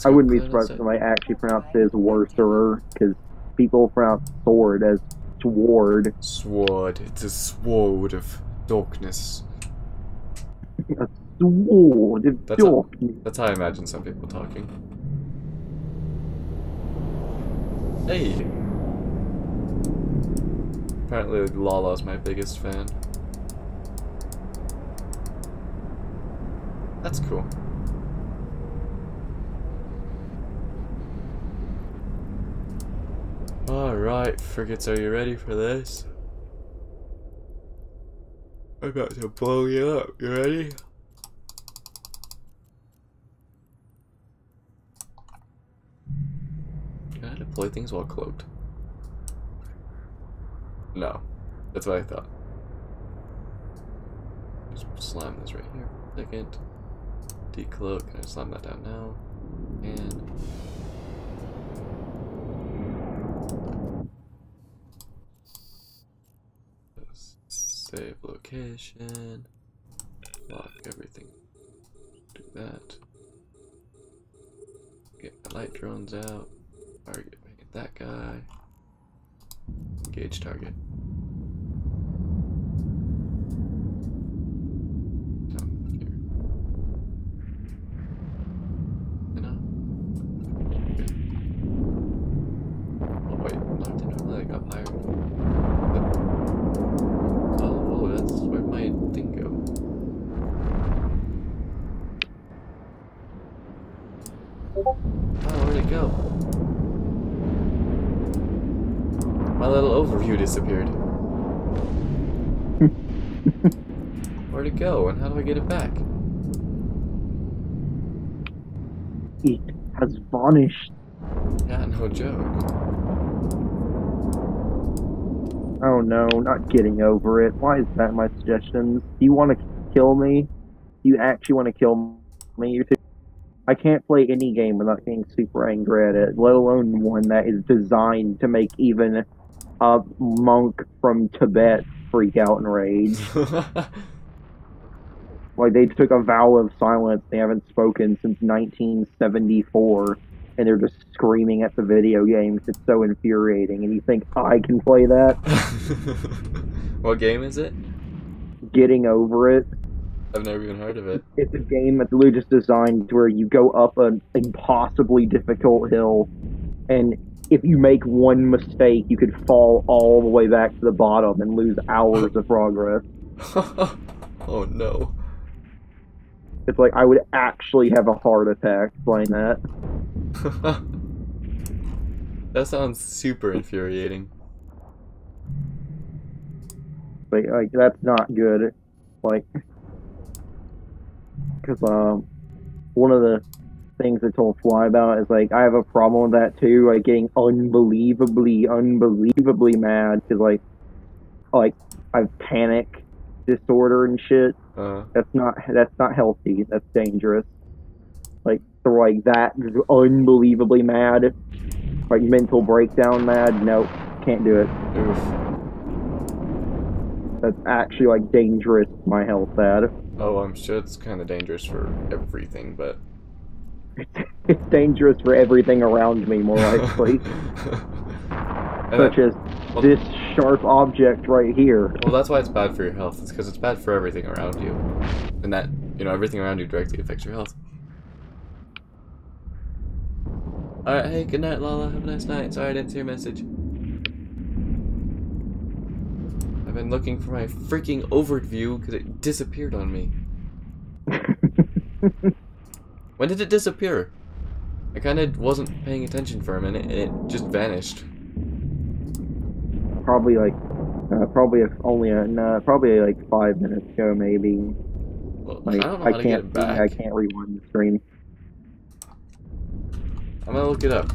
I wouldn't be surprised if I actually pronounced it as worser, because people pronounce sword as sword. Sword. It's a sword of darkness. A sword of That's how- darkness. That's how I imagine some people talking. Hey! Apparently Lala's my biggest fan. That's cool. Alright, frigates, are you ready for this? I'm about to blow you up. You ready? Can I deploy things while cloaked? No. That's what I thought. Just slam this right here for a second. Decloak. Can I slam that down now? And save location. Lock everything. Do that. Get my light drones out. Target that guy. Engage target. Oh, here. Okay. Oh wait, knocked him like up higher. Oh, that's where my thing go. Oh, where'd it go? My little overview disappeared. Where'd it go, and how do I get it back? It has vanished. Yeah, no joke. Oh no, not getting over it. Why is that my suggestions? Do you want to kill me? Do you actually want to kill me? I can't play any game without getting super angry at it, let alone one that is designed to make even a monk from Tibet freak out and rage. Like, they took a vow of silence. They haven't spoken since 1974, and they're just screaming at the video games. It's so infuriating. And you think, I can play that? What game is it? Getting over it. I've never even heard of it. It's a game that's literally just designed to where you go up an impossibly difficult hill, and if you make one mistake, you could fall all the way back to the bottom and lose hours of progress. Oh no. It's like I would actually have a heart attack playing that. That sounds super infuriating. Like that's not good. Like, because one of the things I told Fly about is like I have a problem with that too. Like getting unbelievably mad because like I have panic disorder and shit. That's not healthy. That's dangerous. Like they're like that unbelievably mad, like mental breakdown mad. Nope, can't do it. Oof. That's actually like dangerous to my health, Dad. Oh, I'm sure it's kind of dangerous for everything, but It's dangerous for everything around me, more likely. Such as this sharp object right here. Well, that's why it's bad for your health. It's because it's bad for everything around you, and that, you know, everything around you directly affects your health. All right, hey, good night, Lala. Have a nice night. Sorry I didn't see your message. I've been looking for my freaking overview because it disappeared on me. When did it disappear? I kind of wasn't paying attention for a minute and it just vanished. Probably like, probably like 5 minutes ago, maybe. Well, Like, I don't know how to get it back. I can't rewind the stream. I'm gonna look it up.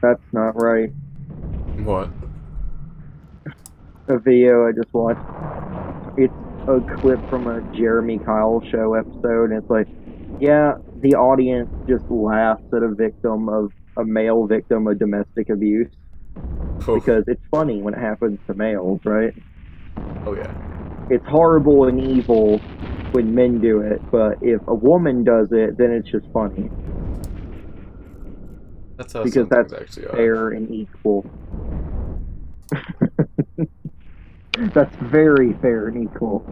That's not right. What? A video I just watched. It's a clip from a Jeremy Kyle show episode, and it's like, yeah, the audience just laughs at a male victim of domestic abuse. Oh. Because it's funny when it happens to males, right? Oh yeah. It's horrible and evil when men do it, but if a woman does it, then it's just funny. That's how because some that's things actually fair and equal. That's very fair and equal.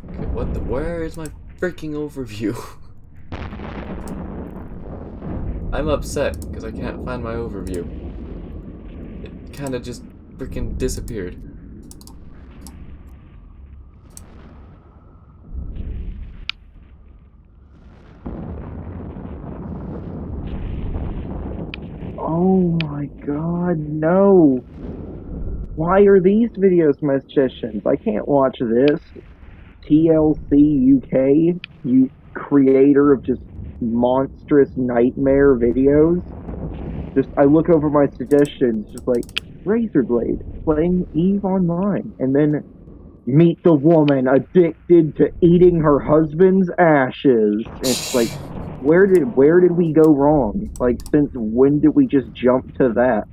Okay, what the? Where is my freaking overview? I'm upset because I can't find my overview. It kind of just freaking disappeared. Oh my god, no! Why are these videos my suggestions? I can't watch this. TLC UK, you creator of just monstrous nightmare videos. Just, I look over my suggestions, just like, Razorblade, playing EVE Online, and then meet the woman addicted to eating her husband's ashes. And it's like, where did we go wrong? Like, since when did we just jump to that?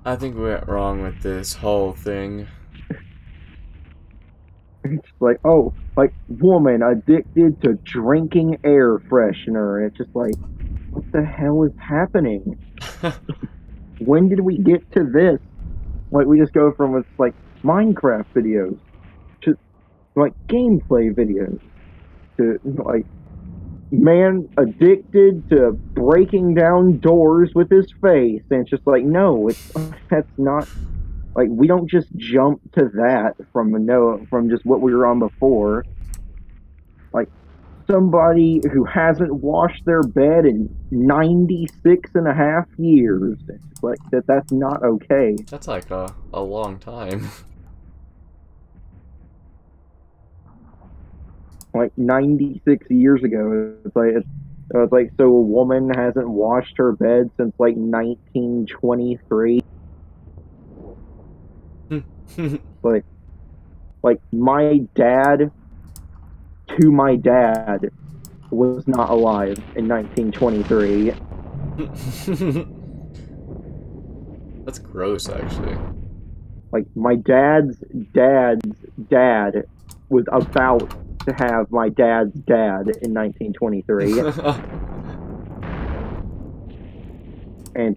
I think we went wrong with this whole thing. It's like, oh, like, woman addicted to drinking air freshener. And it's just like, what the hell is happening? When did we get to this? Like, we just go from, it's like, Minecraft videos to, like, gameplay videos to, like, man addicted to breaking down doors with his face, and it's just like, no, that's not like, we don't just jump to that from just what we were on before. Like, somebody who hasn't washed their bed in 96 and a half years, it's like that's not okay. That's like a long time. Like 96 years ago, it's like, so a woman hasn't washed her bed since like 1923. like my dad to my dad was not alive in 1923. That's gross, actually. Like, my dad's dad was about to have my dad's dad in 1923. And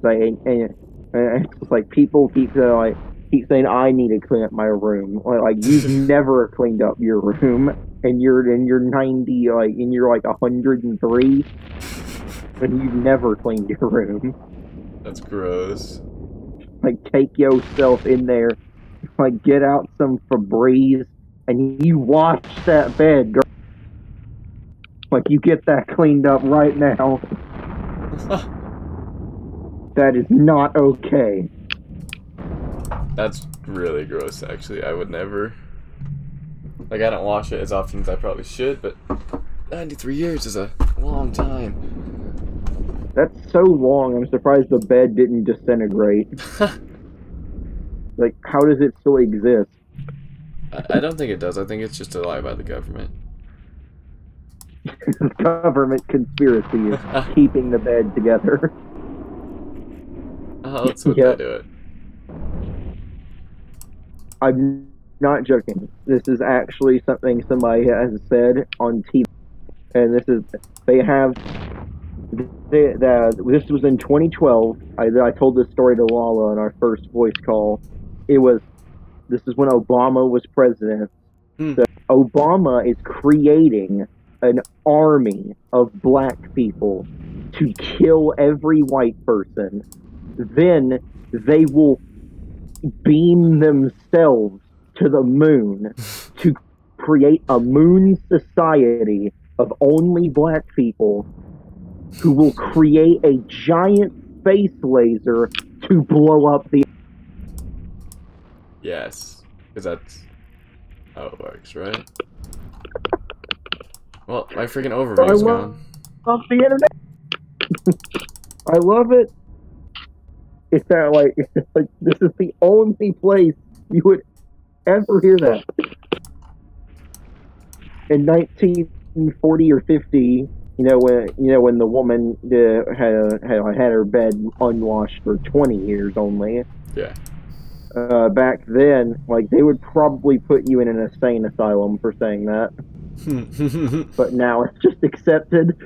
it's like, people keep saying I need to clean up my room. Like you've never cleaned up your room, and you're 90, and you're like 103, and you've never cleaned your room. That's gross. Like, take yourself in there, like, get out some Febreze, and you wash that bed, girl. Like, you get that cleaned up right now. That is not okay. That's really gross, actually. I would never. Like, I don't wash it as often as I probably should, but 93 years is a long time. That's so long, I'm surprised the bed didn't disintegrate. Like, how does it still exist? I don't think it does. I think it's just a lie by the government. Government conspiracy is keeping the bed together. How else would they do it? I'm not joking. This is actually something somebody has said on TV, and this was in 2012. I told this story to Lala in our first voice call. This is when Obama was president. So Obama is creating an army of black people to kill every white person. Then they will beam themselves to the moon to create a moon society of only black people who will create a giant space laser to blow up the... Yes, because that's how it works, right? Well, my freaking overview's gone. Off the internet. I love it. It's that, like, this is the only place you would ever hear that. In 1940 or 50, when the woman had her bed unwashed for 20 years only. Yeah. Back then, like, they would probably put you in an insane asylum for saying that. But now it's just accepted.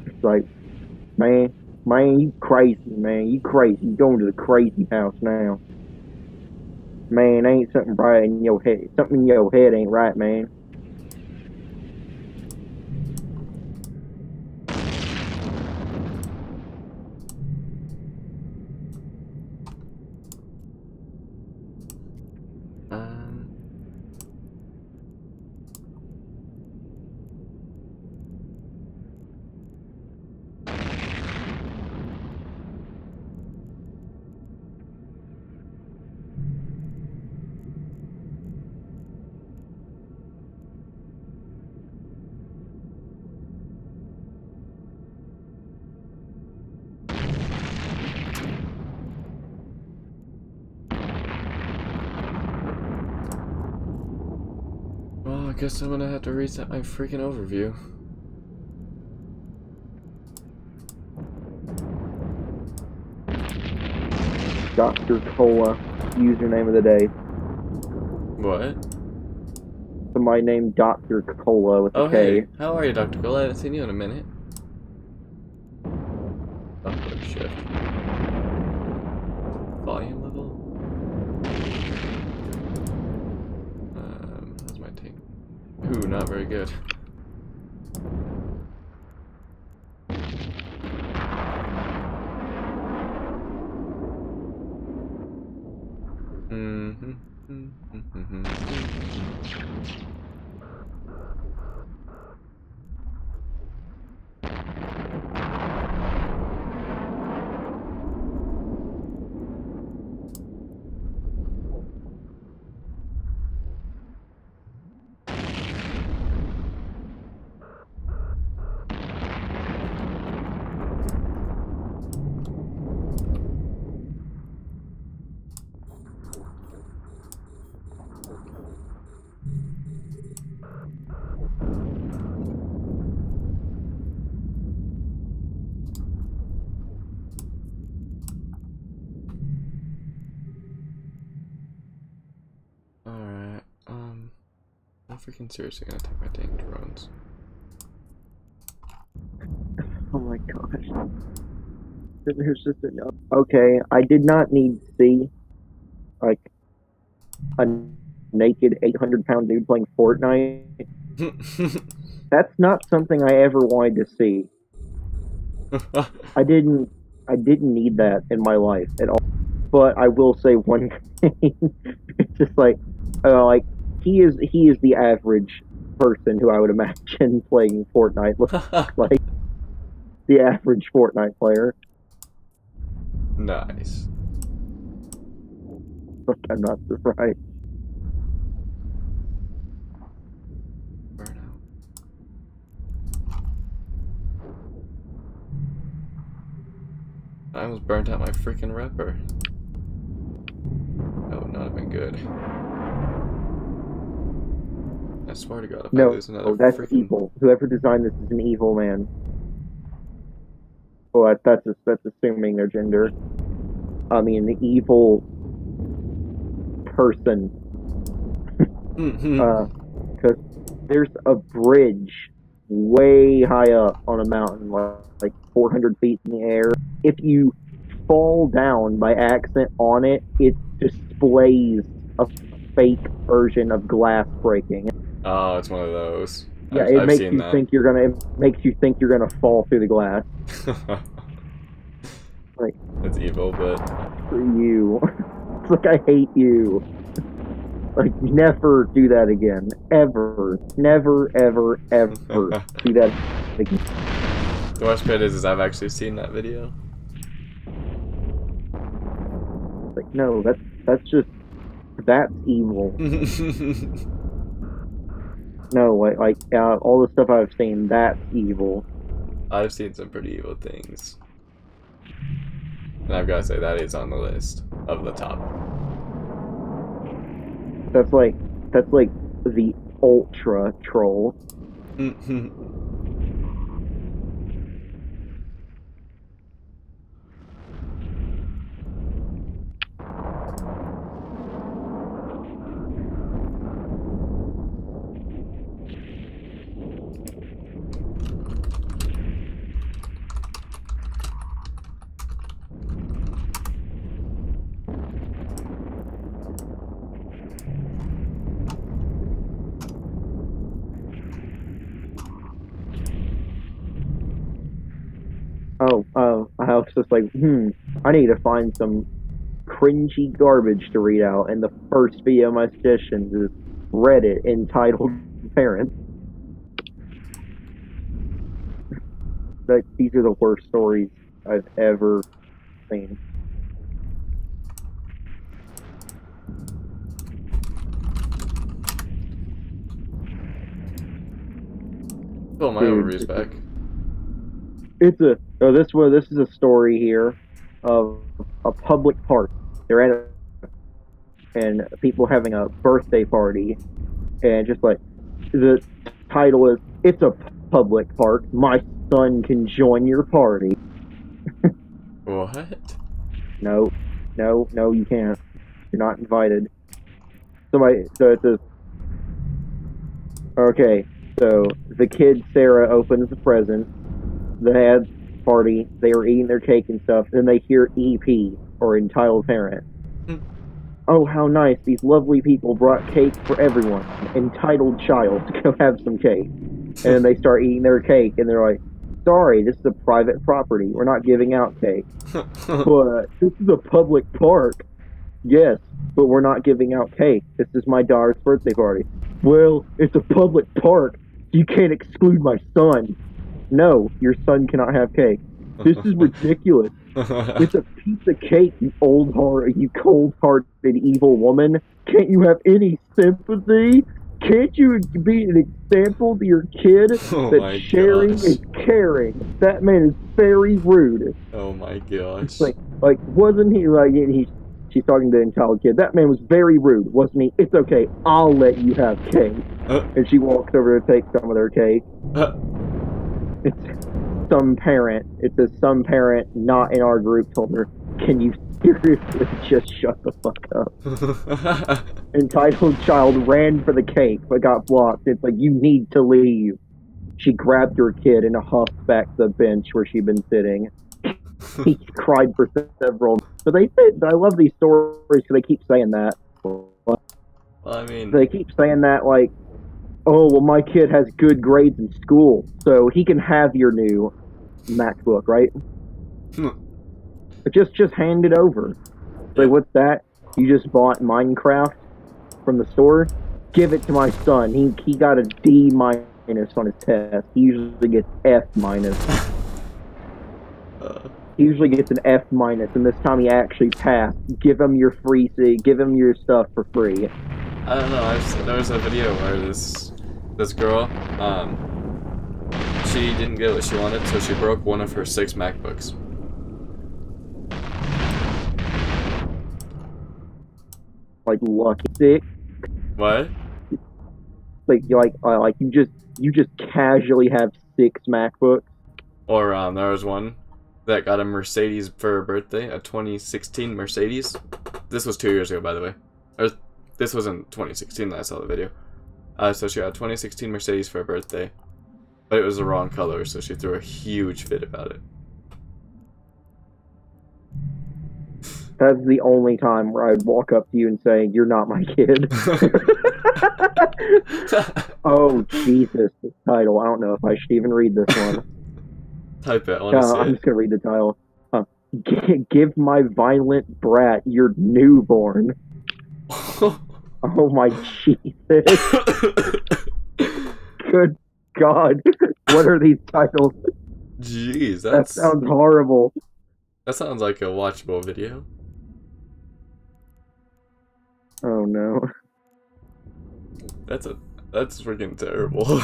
It's like, man, you crazy, man. You crazy. You going to the crazy house now. Man, ain't something right in your head. Something in your head ain't right, man. Well, I guess I'm gonna have to reset my freaking overview. Dr. Cola, username of the day. What? Somebody named Dr. Cola with a K. Hey, how are you, Dr. Cole? I haven't seen you in a minute. Upload shift. Volume level? How's my take? Ooh, not very good. Alright, I'm freaking seriously gonna take my dang drones. Oh my gosh. There's just enough. Okay, I did not need to see, like, a naked 800-pound dude playing Fortnite. That's not something I ever wanted to see. I didn't need that in my life at all. But I will say one thing. It's just like he is the average person who I would imagine playing Fortnite looks like the average Fortnite player. Nice. But I'm not surprised. Burnout. I almost burnt out my freaking repper. That would not have been good. I swear to God, if I lose another that's freaking... evil. Whoever designed this is an evil man. Well, that's assuming their gender. I mean, the evil person. Because there's a bridge way high up on a mountain, like 400 feet in the air. If you fall down by accident on it, it displays a fake version of glass breaking. Oh, it's one of those. Yeah, I've makes seen you that. think it makes you think you're gonna fall through the glass. Like, it's evil, but screw you. It's like, I hate you. Like, never do that again. Ever. Never, ever, ever do that again. The worst part is I've actually seen that video. Like, no, that's evil. No, like all the stuff I've seen, that's evil. I've seen some pretty evil things. And I've got to say, that is on the list of the top. That's like the ultra troll. I was just like, I need to find some cringy garbage to read out, and the first video of my suggestions is Reddit entitled Parents. Like, these are the worst stories I've ever seen. Oh, my overview's back. This is a story here of a public park. They're at and people having a birthday party, and just like the title is, "It's a public park. My son can join your party." What? No, you can't. You're not invited. So it says, okay, so the kid Sarah opens the present. They had party. They were eating their cake and stuff. Then they hear EP, or entitled parent. Oh, how nice! These lovely people brought cake for everyone. Entitled child to go have some cake. And then they start eating their cake, and they're like, "Sorry, this is a private property. We're not giving out cake." But this is a public park. Yes, but we're not giving out cake. This is my daughter's birthday party. Well, it's a public park. You can't exclude my son. No, your son cannot have cake. This is ridiculous. It's a piece of cake, you you cold-hearted evil woman. Can't you have any sympathy? Can't you be an example to your kid Oh that my sharing gosh. is caring? That man is very rude. Oh my gosh. It's like wasn't he like she's talking to the entitled kid. That man was very rude, wasn't he? It's okay, I'll let you have cake. And she walks over to take some of their cake. It's some parent. It says some parent not in our group told her, "Can you seriously just shut the fuck up?" Entitled child ran for the cake but got blocked. It's like, you need to leave. She grabbed her kid and huffed back to the bench where she'd been sitting. He cried for several. So they say, I love these stories because they keep saying that. Well, I mean, they keep saying that like, oh, well, my kid has good grades in school, so he can have your new MacBook, right? But just hand it over. Like, what's that? You just bought Minecraft from the store? Give it to my son. He got a D- on his test. He usually gets F-. He usually gets an F-, and this time he actually passed. Give him your give him your stuff for free. I don't know. There was a video where this girl, she didn't get what she wanted, so she broke one of her 6 MacBooks. Like, lucky 6. What? Like you just casually have 6 MacBooks. Or there was one that got a Mercedes for her birthday, a 2016 Mercedes. This was 2 years ago, by the way. This wasn't 2016 that I saw the video. So she got a 2016 Mercedes for her birthday, but it was the wrong color, so she threw a huge fit about it. That's the only time where I'd walk up to you and say, "You're not my kid." Oh, Jesus, this title. I don't know if I should even read this one. Type it, I want to see I'm it. just going to read the title. Give my violent brat your newborn. Oh my Jesus. Good God. What are these titles? Jeez, that sounds horrible. That sounds like a watchable video. Oh no. That's freaking terrible.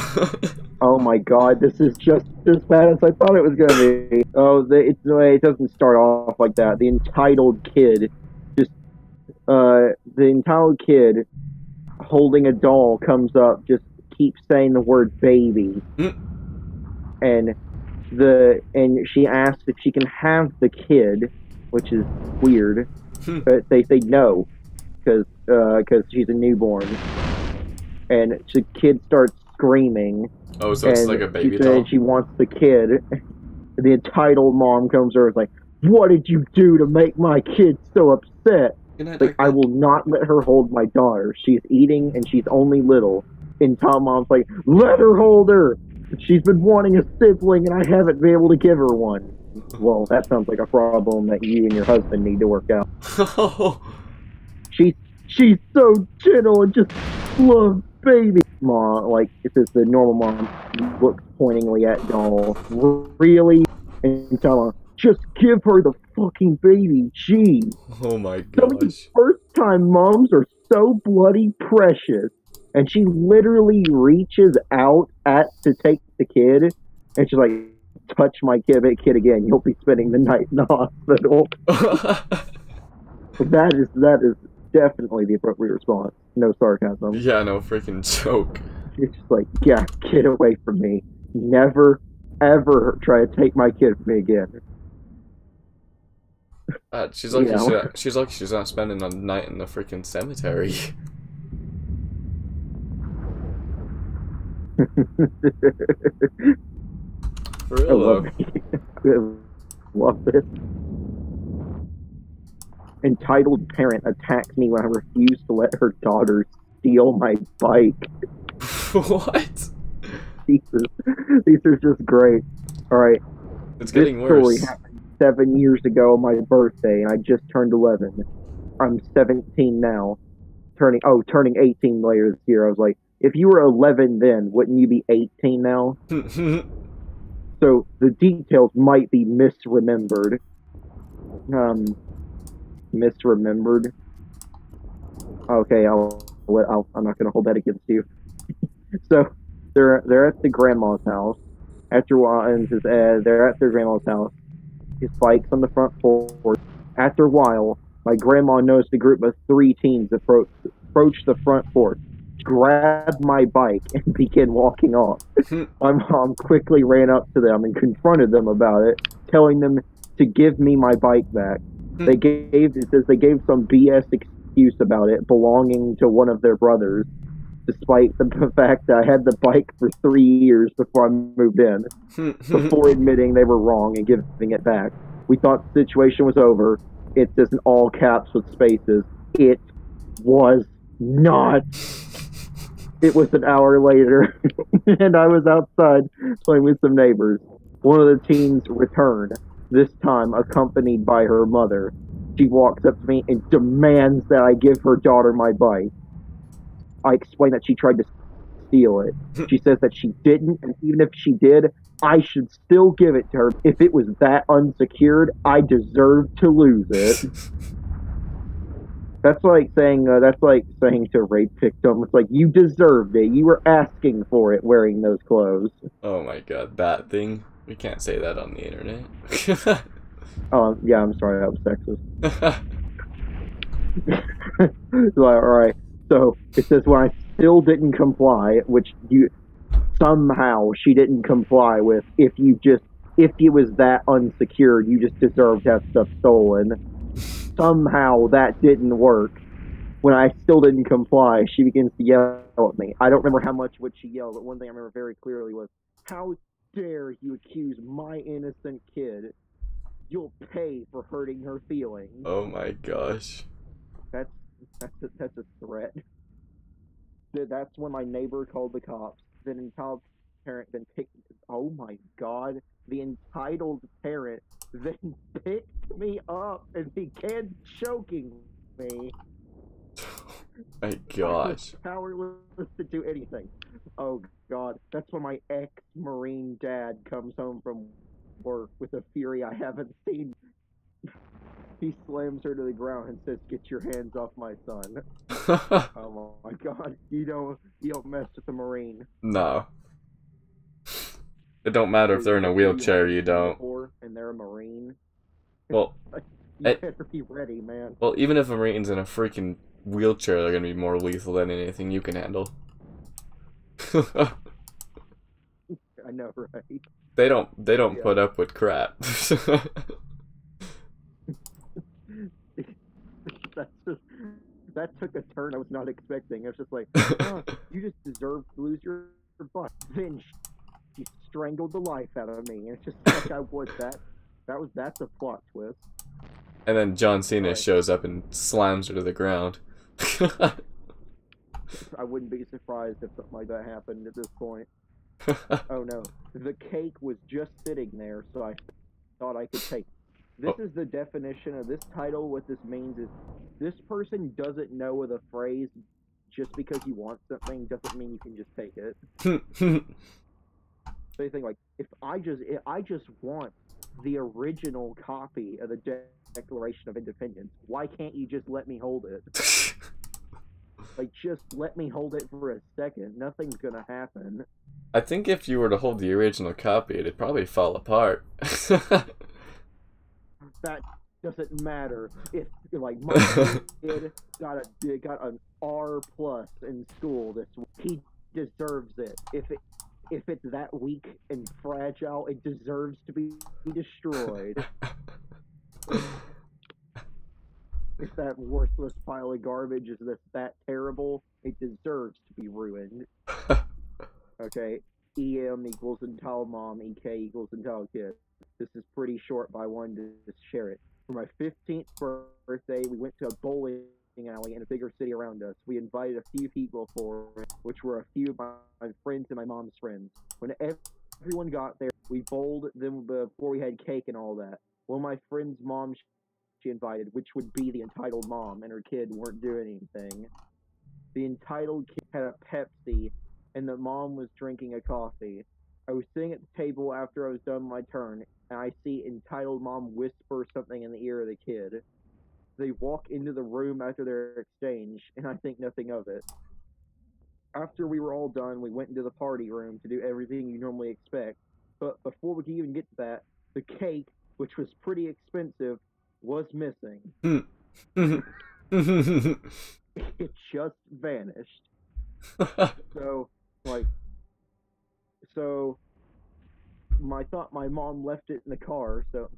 Oh my God, this is just as bad as I thought it was gonna be. Oh, it doesn't start off like that. The entitled kid, the entitled kid holding a doll comes up, just keeps saying the word baby, and she asks if she can have the kid, which is weird, but they say no, because she's a newborn, and the kid starts screaming. Oh, so it's like a baby doll? She wants the kid. The entitled mom comes over and is like, "What did you do to make my kid so upset?" Like, I will not let her hold my daughter. She's eating and she's only little. And mom's like, "Let her hold her! She's been wanting a sibling and I haven't been able to give her one." Well, that sounds like a problem that you and your husband need to work out. She's so gentle and just loves baby. Mom, like, it says the normal mom looks pointingly at doll. Really? And tell her, just give her the fucking baby. Jeez. Oh my gosh. Some of these first-time moms are so bloody precious. And she literally reaches out to take the kid, and she's like, "Touch my kid again, you'll be spending the night in the hospital." That is definitely the appropriate response. No sarcasm. Yeah, no freaking joke. It's just like, yeah, get away from me. Never, ever try to take my kid from me again. She's lucky she's not spending a night in the freaking cemetery. For real, though. Love this. Entitled parent attacks me when I refuse to let her daughter steal my bike. What? These are just great. Alright. It's getting worse. This story worse. happened 7 years ago on my birthday, and I just turned 11. I'm 17 now, turning 18 later this year. I was like, if you were 11 then, wouldn't you be 18 now? So the details might be misremembered. Misremembered. Okay, I'm not gonna hold that against you. So they're at the grandma's house. After a while, and they're at their grandma's house. His bike's on the front porch. After a while, my grandma noticed a group of 3 teens approach the front porch, grabbed my bike, and began walking off. My mom quickly ran up to them and confronted them about it, telling them to give me my bike back. It says they gave some BS excuse about it belonging to one of their brothers, despite the fact that I had the bike for 3 years before I moved in, before admitting they were wrong and giving it back. We thought the situation was over. It says in all caps with spaces. It was not. It was an hour later, and I was outside playing with some neighbors. One of the teens returned, this time accompanied by her mother. She walks up to me and demands that I give her daughter my bike. I explained that she tried to steal it. She says that she didn't, and even if she did, I should still give it to her. If it was that unsecured, I deserve to lose it. That's like saying to a rape victim, it's like, you deserved it. You were asking for it wearing those clothes. Oh my god, that thing. We can't say that on the internet. Yeah, I'm sorry, that was sexist. Alright. So it says when I still didn't comply, which somehow she didn't comply with, if it was that unsecured, you just deserved to have stuff stolen. Somehow that didn't work. When I still didn't comply, she begins to yell at me. I don't remember how much what she yelled, but one thing I remember very clearly was, "How dare you accuse my innocent kid? You'll pay for hurting her feelings." Oh my gosh. That's a threat. That's when my neighbor called the cops. Then entitled parent then picked. Oh my god! The entitled parent then picked me up and began choking me. My I gosh. was powerless to do anything. Oh god, that's when my ex-Marine dad comes home from work with a fury I haven't seen. He slams her to the ground and says, "Get your hands off my son." Oh my god, you don't mess with a Marine. No. It don't matter if they're in a wheelchair, you don't. And they're a Marine. Well, you better be ready, man. Well, even if a Marine's in a freaking wheelchair, they're gonna be more lethal than anything you can handle. I know, right? They don't put up with crap. That took a turn I was not expecting. It was just like, oh, you just deserve to lose your butt. Then she strangled the life out of me. And it's just like that's a plot twist. And then John Cena shows up and slams her to the ground. I wouldn't be surprised if something like that happened at this point. Oh no, the cake was just sitting there, so I thought I could take it. This is the definition of this title. What this means is, this person doesn't know the phrase, just because you want something doesn't mean you can just take it. So you think like, if I just want the original copy of the Declaration of Independence, why can't you just let me hold it? Like, just let me hold it for a second. Nothing's gonna happen. I think if you were to hold the original copy, it'd probably fall apart. That doesn't matter. If like my kid got an R+ in school this week, he deserves it. If it's that weak and fragile, it deserves to be destroyed. If that worthless pile of garbage is that terrible, it deserves to be ruined. Okay, EM equals entitled mom, EK equals entitled kid. This is pretty short, but I wanted to just share it. For my 15th birthday, we went to a bowling alley in a bigger city around us. We invited a few people for it, which were a few of my friends and my mom's friends. When everyone got there, we bowled them before we had cake and all that. One of my friend's mom, she invited, which would be the entitled mom and her kid, weren't doing anything. The entitled kid had a Pepsi, and the mom was drinking a coffee. I was sitting at the table after I was done my turn, and I see entitled mom whisper something in the ear of the kid. They walk into the room after their exchange, and I think nothing of it. After we were all done, we went into the party room to do everything you normally expect, but before we could even get to that, the cake, which was pretty expensive, was missing. It just vanished. So my mom left it in the car, so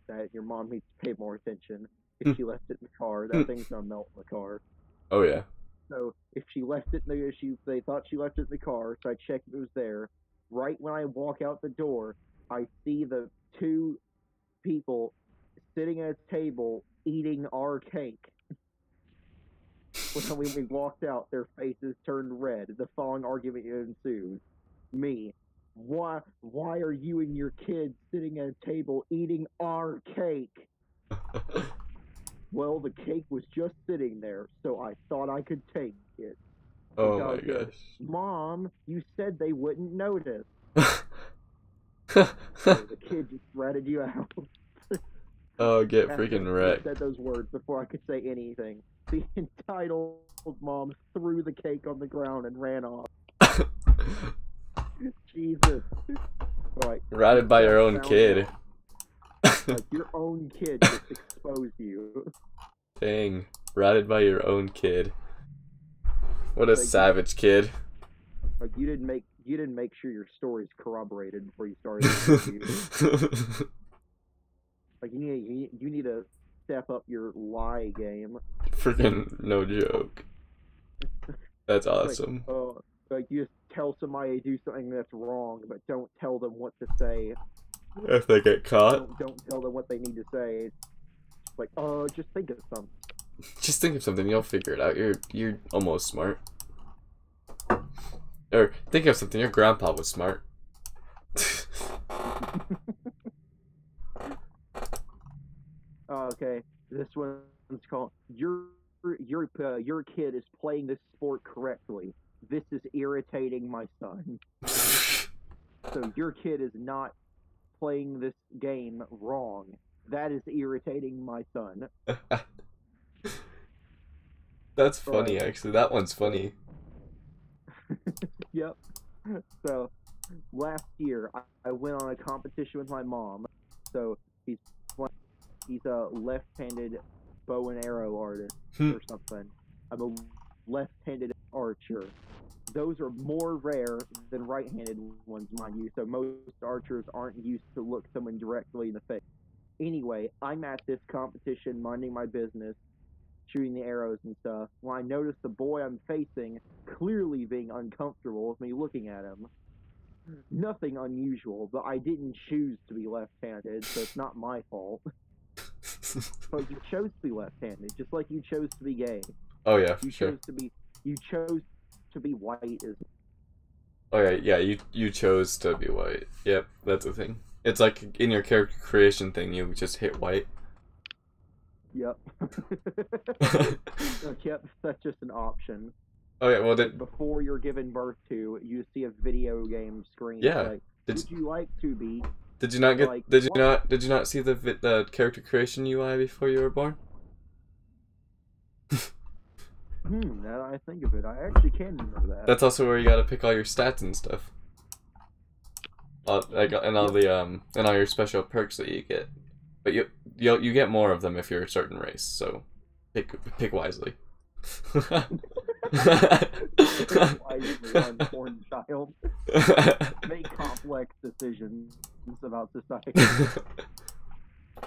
that your mom needs to pay more attention. If she left it in the car, that thing's gonna melt in the car. Oh yeah. So if she left it in the they thought she left it in the car, so I checked if it was there. Right when I walk out the door, I see the two people sitting at a table eating our cake. When we walked out, their faces turned red. The following argument ensued. Me. Why are you and your kids sitting at a table eating our cake? Well, the cake was just sitting there, so I thought I could take it. Oh my gosh. Mom, you said they wouldn't notice. So the kid just ratted you out. Oh, get After freaking he wrecked. said those words before I could say anything. The entitled mom threw the cake on the ground and ran off. Jesus. Like, Ratted by your own kid. Like, your own kid just exposed you. Dang. Ratted by your own kid. What a savage kid. Like, you didn't make sure your story's corroborated before you started the interview. Like, you need to step up your lie game. Freaking no joke. That's awesome. Like you just tell somebody to do something that's wrong, but don't tell them what to say. If they get caught. Don't tell them what they need to say. It's like, just think of something. Just think of something, you'll figure it out. You're almost smart. Or think of something, your grandpa was smart. Okay, this one's called your kid is playing this sport correctly. This is irritating my son. So your kid is not playing this game wrong. That is irritating my son. That's funny, actually. That one's funny. Yep. So last year I went on a competition with my mom. So he's a left-handed bow and arrow artist or something. I'm a left-handed archer. Those are more rare than right-handed ones, mind you, so most archers aren't used to look someone directly in the face. Anyway, I'm at this competition minding my business, shooting the arrows and stuff, when I notice the boy I'm facing clearly being uncomfortable with me looking at him. Nothing unusual, but I didn't choose to be left-handed, so it's not my fault. But you chose to be left-handed, just like you chose to be gay. Oh yeah, you sure. You chose to be white. Oh yeah, you chose to be white. Yep, that's the thing. It's like in your character creation thing, you just hit white. Yep. Yep, that's just an option. Oh yeah, well then before you're given birth to, you see a video game screen. Yeah. Like, would you like to be? Did you not get? Like, did you not see the character creation UI before you were born? Now that I think of it, I actually can remember that. That's also where you gotta pick all your stats and stuff. Like and all the and all your special perks that you get. But you get more of them if you're a certain race. So pick wisely. Wisely, unborn child. Make complex decisions about society.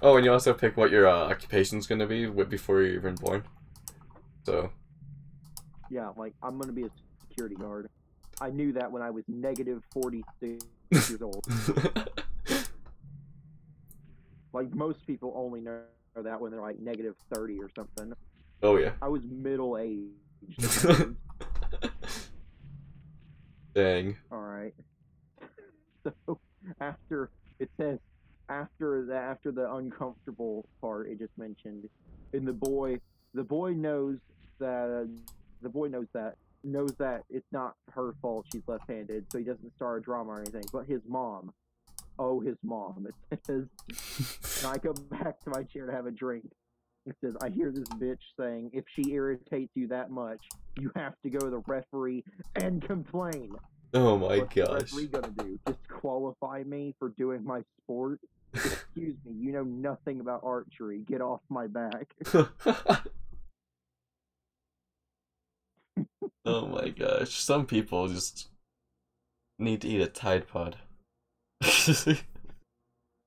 Oh, and you also pick what your occupation's gonna be before you're even born. So. Yeah, like, I'm gonna be a security guard. I knew that when I was negative 46 years old. Like, most people only know that when they're like negative 30 or something. Oh yeah. I was middle-aged. Dang. Alright. So, after it says, after the uncomfortable part it just mentioned, and the boy knows that knows that it's not her fault she's left-handed, so he doesn't start a drama or anything. But his mom, it says, and I go back to my chair to have a drink. It says, I hear this bitch saying, if she irritates you that much, you have to go to the referee and complain. Oh my What's gosh. the referee gonna do? Disqualify me for doing my sport? Excuse me, you know nothing about archery. Get off my back. Oh my gosh. Some people just need to eat a Tide Pod.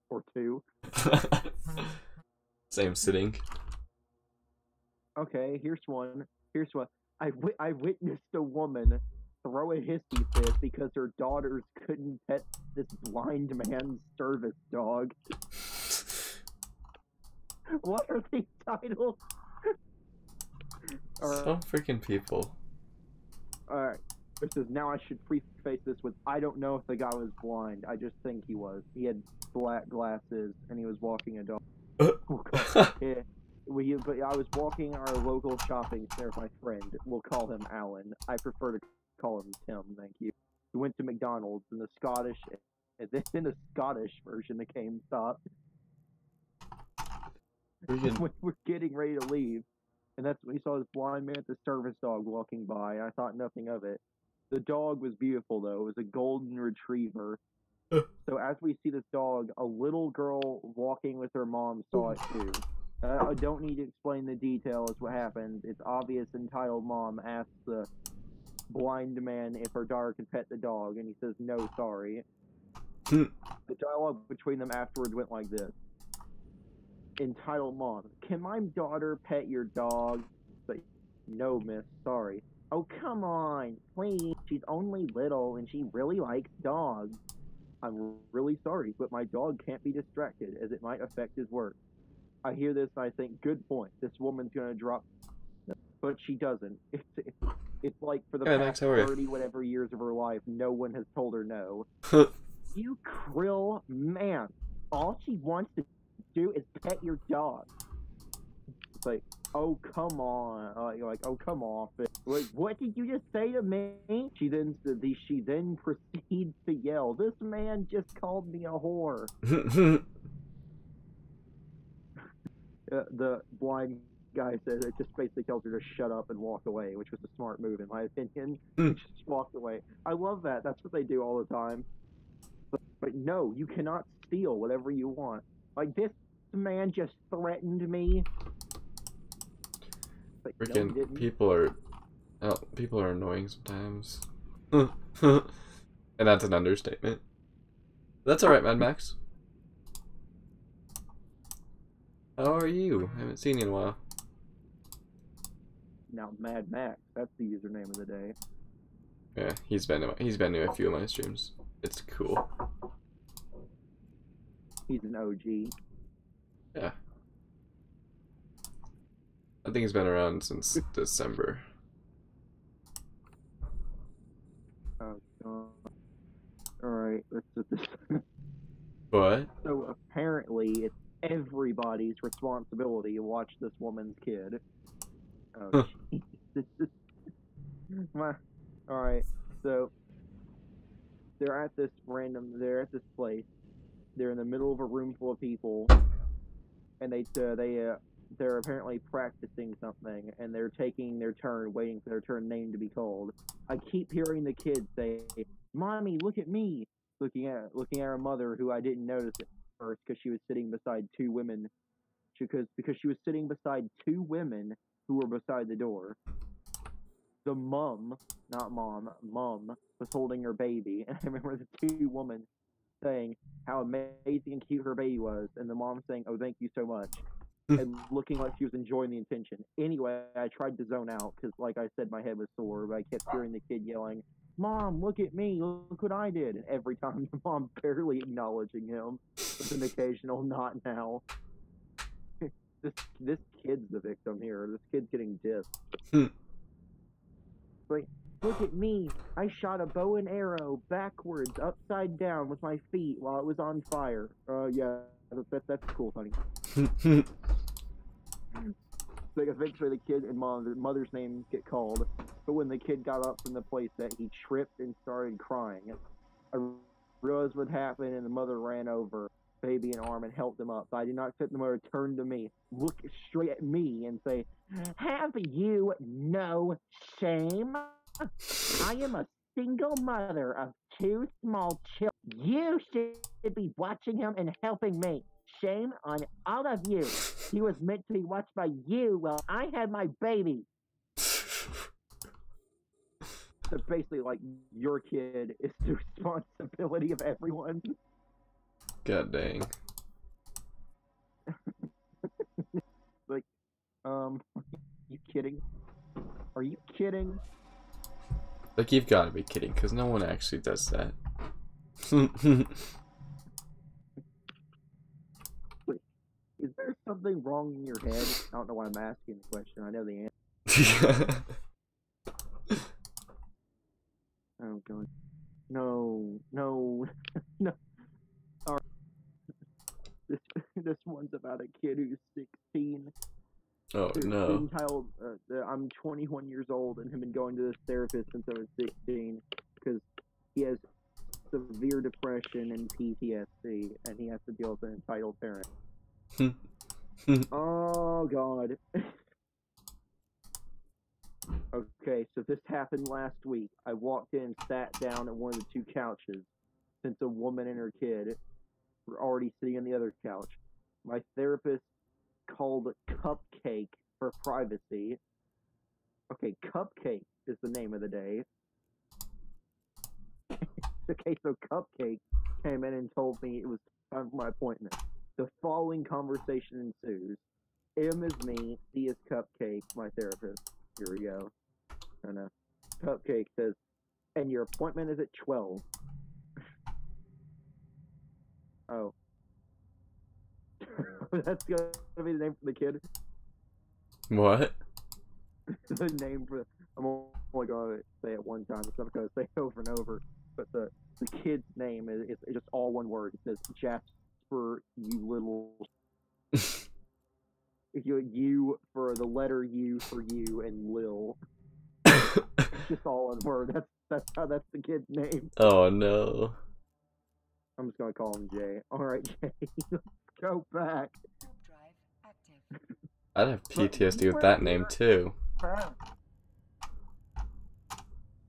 Or two. Same sitting. Okay, here's one. I witnessed a woman throw a hissy fit because her daughters couldn't pet this blind man's service dog. What are these titles? Some freaking people. Alright. It says, now I should preface this with, I don't know if the guy was blind. I just think he was. He had black glasses and he was walking a dog. Yeah. But I was walking our local shopping center with my friend. We'll call him Alan. I prefer to call him Tim, thank you. We went to McDonald's and in the Scottish version the game stopped. We're getting ready to leave. And that's when we saw this blind man with the service dog walking by. I thought nothing of it. The dog was beautiful though. It was a golden retriever. So as we see this dog, a little girl walking with her mom saw it too. I don't need to explain the details what happened. It's obvious. Entitled mom asks the blind man if her daughter can pet the dog, and he says no, sorry. The dialogue between them afterwards went like this. Entitled mom, can my daughter pet your dog? But no, miss, sorry. Oh, come on, please. She's only little and she really likes dogs. I'm really sorry, but my dog can't be distracted as it might affect his work. I hear this and I think, good point. This woman's gonna drop, but she doesn't. It's like for the past 30 whatever years of her life, no one has told her no. You krill man, all she wants to do is pet your dog. It's like, oh come on, you're like, oh come on. Like, what did you just say to me? She then proceeds to yell, "This man just called me a whore." The blind guy says it just basically tells her to shut up and walk away, which was a smart move in my opinion. He just walked away. I love that. That's what they do all the time. But no, you cannot steal whatever you want. Like, this man just threatened me. But freaking no, people are annoying sometimes. And that's an understatement. That's alright, Mad Max. How are you? I haven't seen you in a while. Now, Mad Max, that's the username of the day. Yeah, he's been to a few of my streams. It's cool. He's an OG. Yeah. I think he's been around since December. Oh, God. Alright, let's do this. What? So, apparently, it's everybody's responsibility to watch this woman's kid. Oh, Jesus. Alright, so, they're at this place. They're in the middle of a room full of people, and they're apparently practicing something, and they're taking their turn, waiting for their turn name to be called. I keep hearing the kids say, "Mommy, look at me!" Looking at her mother, who I didn't notice at first because she was sitting beside two women. Because she was sitting beside two women who were beside the door. The mum was holding her baby, and I remember the two women saying how amazing and cute her baby was, and the mom saying, "Oh, thank you so much," and looking like she was enjoying the attention. Anyway, I tried to zone out because, like I said, my head was sore, but I kept hearing the kid yelling, "Mom, look at me, look what I did," and every time the mom barely acknowledging him with an occasional "not now." This kid's the victim here. This kid's getting dissed. Like, look at me. I shot a bow and arrow backwards, upside down with my feet while it was on fire. Yeah, that's cool, honey. Like eventually the kid and mother's name get called, but when the kid got up from the place that he tripped and started crying, I realized what happened and the mother ran over, baby in arm, and helped him up. But I did not fit the mother turn to me, look straight at me, and say, "Have you no shame? I am a single mother of 2 small children. You should be watching him and helping me. Shame on all of you. He was meant to be watched by you while I had my baby." So basically, like, your kid is the responsibility of everyone. God dang. Like, you kidding? Are you kidding? Like, you've got to be kidding, because no one actually does that. Wait, is there something wrong in your head? I don't know why I'm asking the question. I know the answer. Oh, God. No. No. All right. This one's about a kid who's 16. Oh, Who's no. been titled, I'm 21 years old and have been going to this therapist since I was 16 because he has severe depression and PTSD and he has to deal with an entitled parent. Oh, God. Okay, so this happened last week. I walked in and sat down at one of the 2 couches since a woman and her kid were already sitting on the other couch. My therapist called Cupcake for privacy. Okay, Cupcake is the name of the day. Okay, so Cupcake came in and told me it was time for my appointment. The following conversation ensues. M is me, C is Cupcake, my therapist. Here we go. And Cupcake says, "And your appointment is at 12. Oh. That's gonna be the name for the kid? What? The name for... I'm only gonna say it one time, so I'm gonna say it over and over. But the kid's name is just all one word. It says, Jasper, you little... You for the letter U for you and Lil. It's just all one word. That's the kid's name. Oh, no. I'm just gonna call him Jay. Alright, Jay. Let's go back. Drive active. I'd have PTSD with that name, too.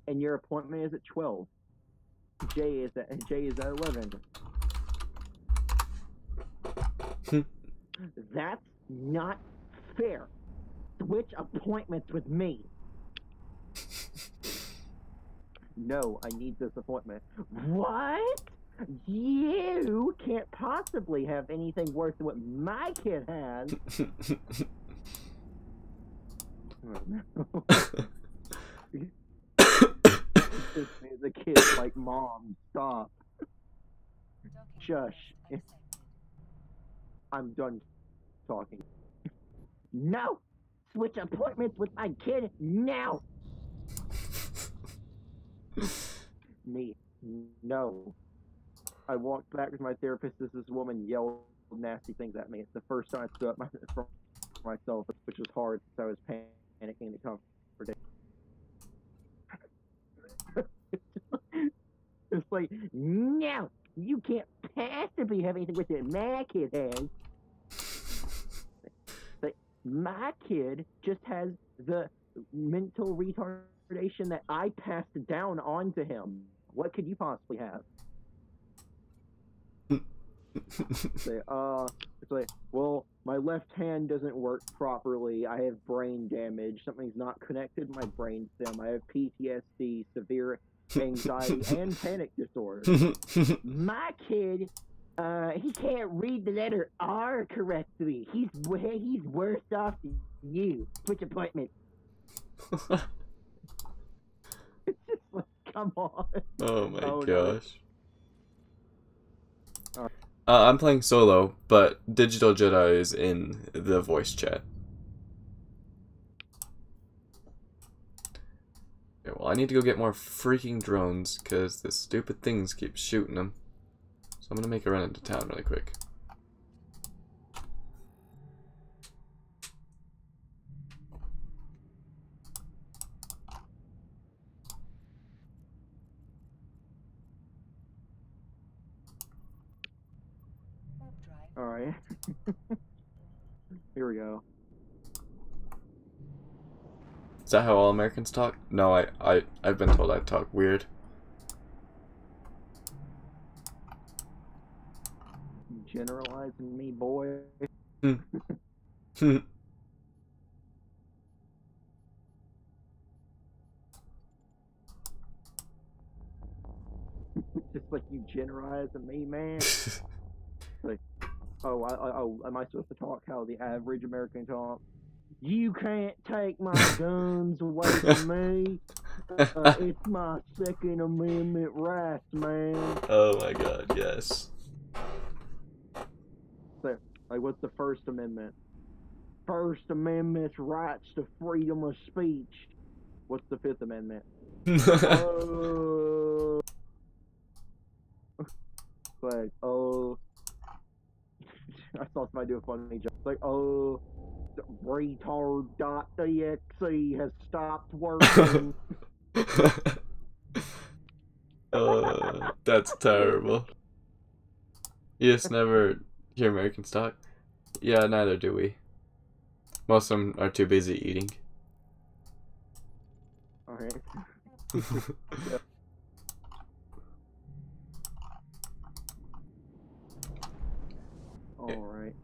And your appointment is at 12. Jay is at 11. That's not fair. Switch appointments with me. No, I need this appointment. What? You can't possibly have anything worse than what my kid has. Oh, no. The kid's like, "Mom, stop. Shush. I'm done talking." No! Switch appointments with my kid now! Me. No. I walked back with my therapist as this woman yelled nasty things at me. It's the first time I stood up for myself, which was hard since I was panicking to come for days. It's like, no! You can't possibly have anything with it my kid has. Like, my kid just has the mental retardation that I passed down onto him. What could you possibly have? It's like, well, my left hand doesn't work properly. I have brain damage. Something's not connected to my brain stem. I have PTSD, severe anxiety, and panic disorder. My kid, he can't read the letter R correctly. He's worse off than you. Switch appointment. It's just like, come on. Oh my Oh, gosh. No. I'm playing solo, but Digital Jedi is in the voice chat. Okay, well, I need to go get more freaking drones, because the stupid things keep shooting them. So I'm gonna make a run into town really quick. Alright. Here we go. Is that how all Americans talk? No, I've been told I talk weird. Generalizing me, boy. Just like you generalizing me, man. Like, oh, am I supposed to talk how the average American talks? You can't take my guns away from me. It's my Second Amendment rights, man. Oh my god, yes. So, like, what's the First Amendment? First Amendment's rights to freedom of speech. What's the Fifth Amendment? Oh. Like, oh. I saw somebody do a funny joke. Like, oh, retard.exe has stopped working. That's terrible. You just never hear Americans talk? Yeah, neither do we. Most of them are too busy eating. Alright. Yep. Alright.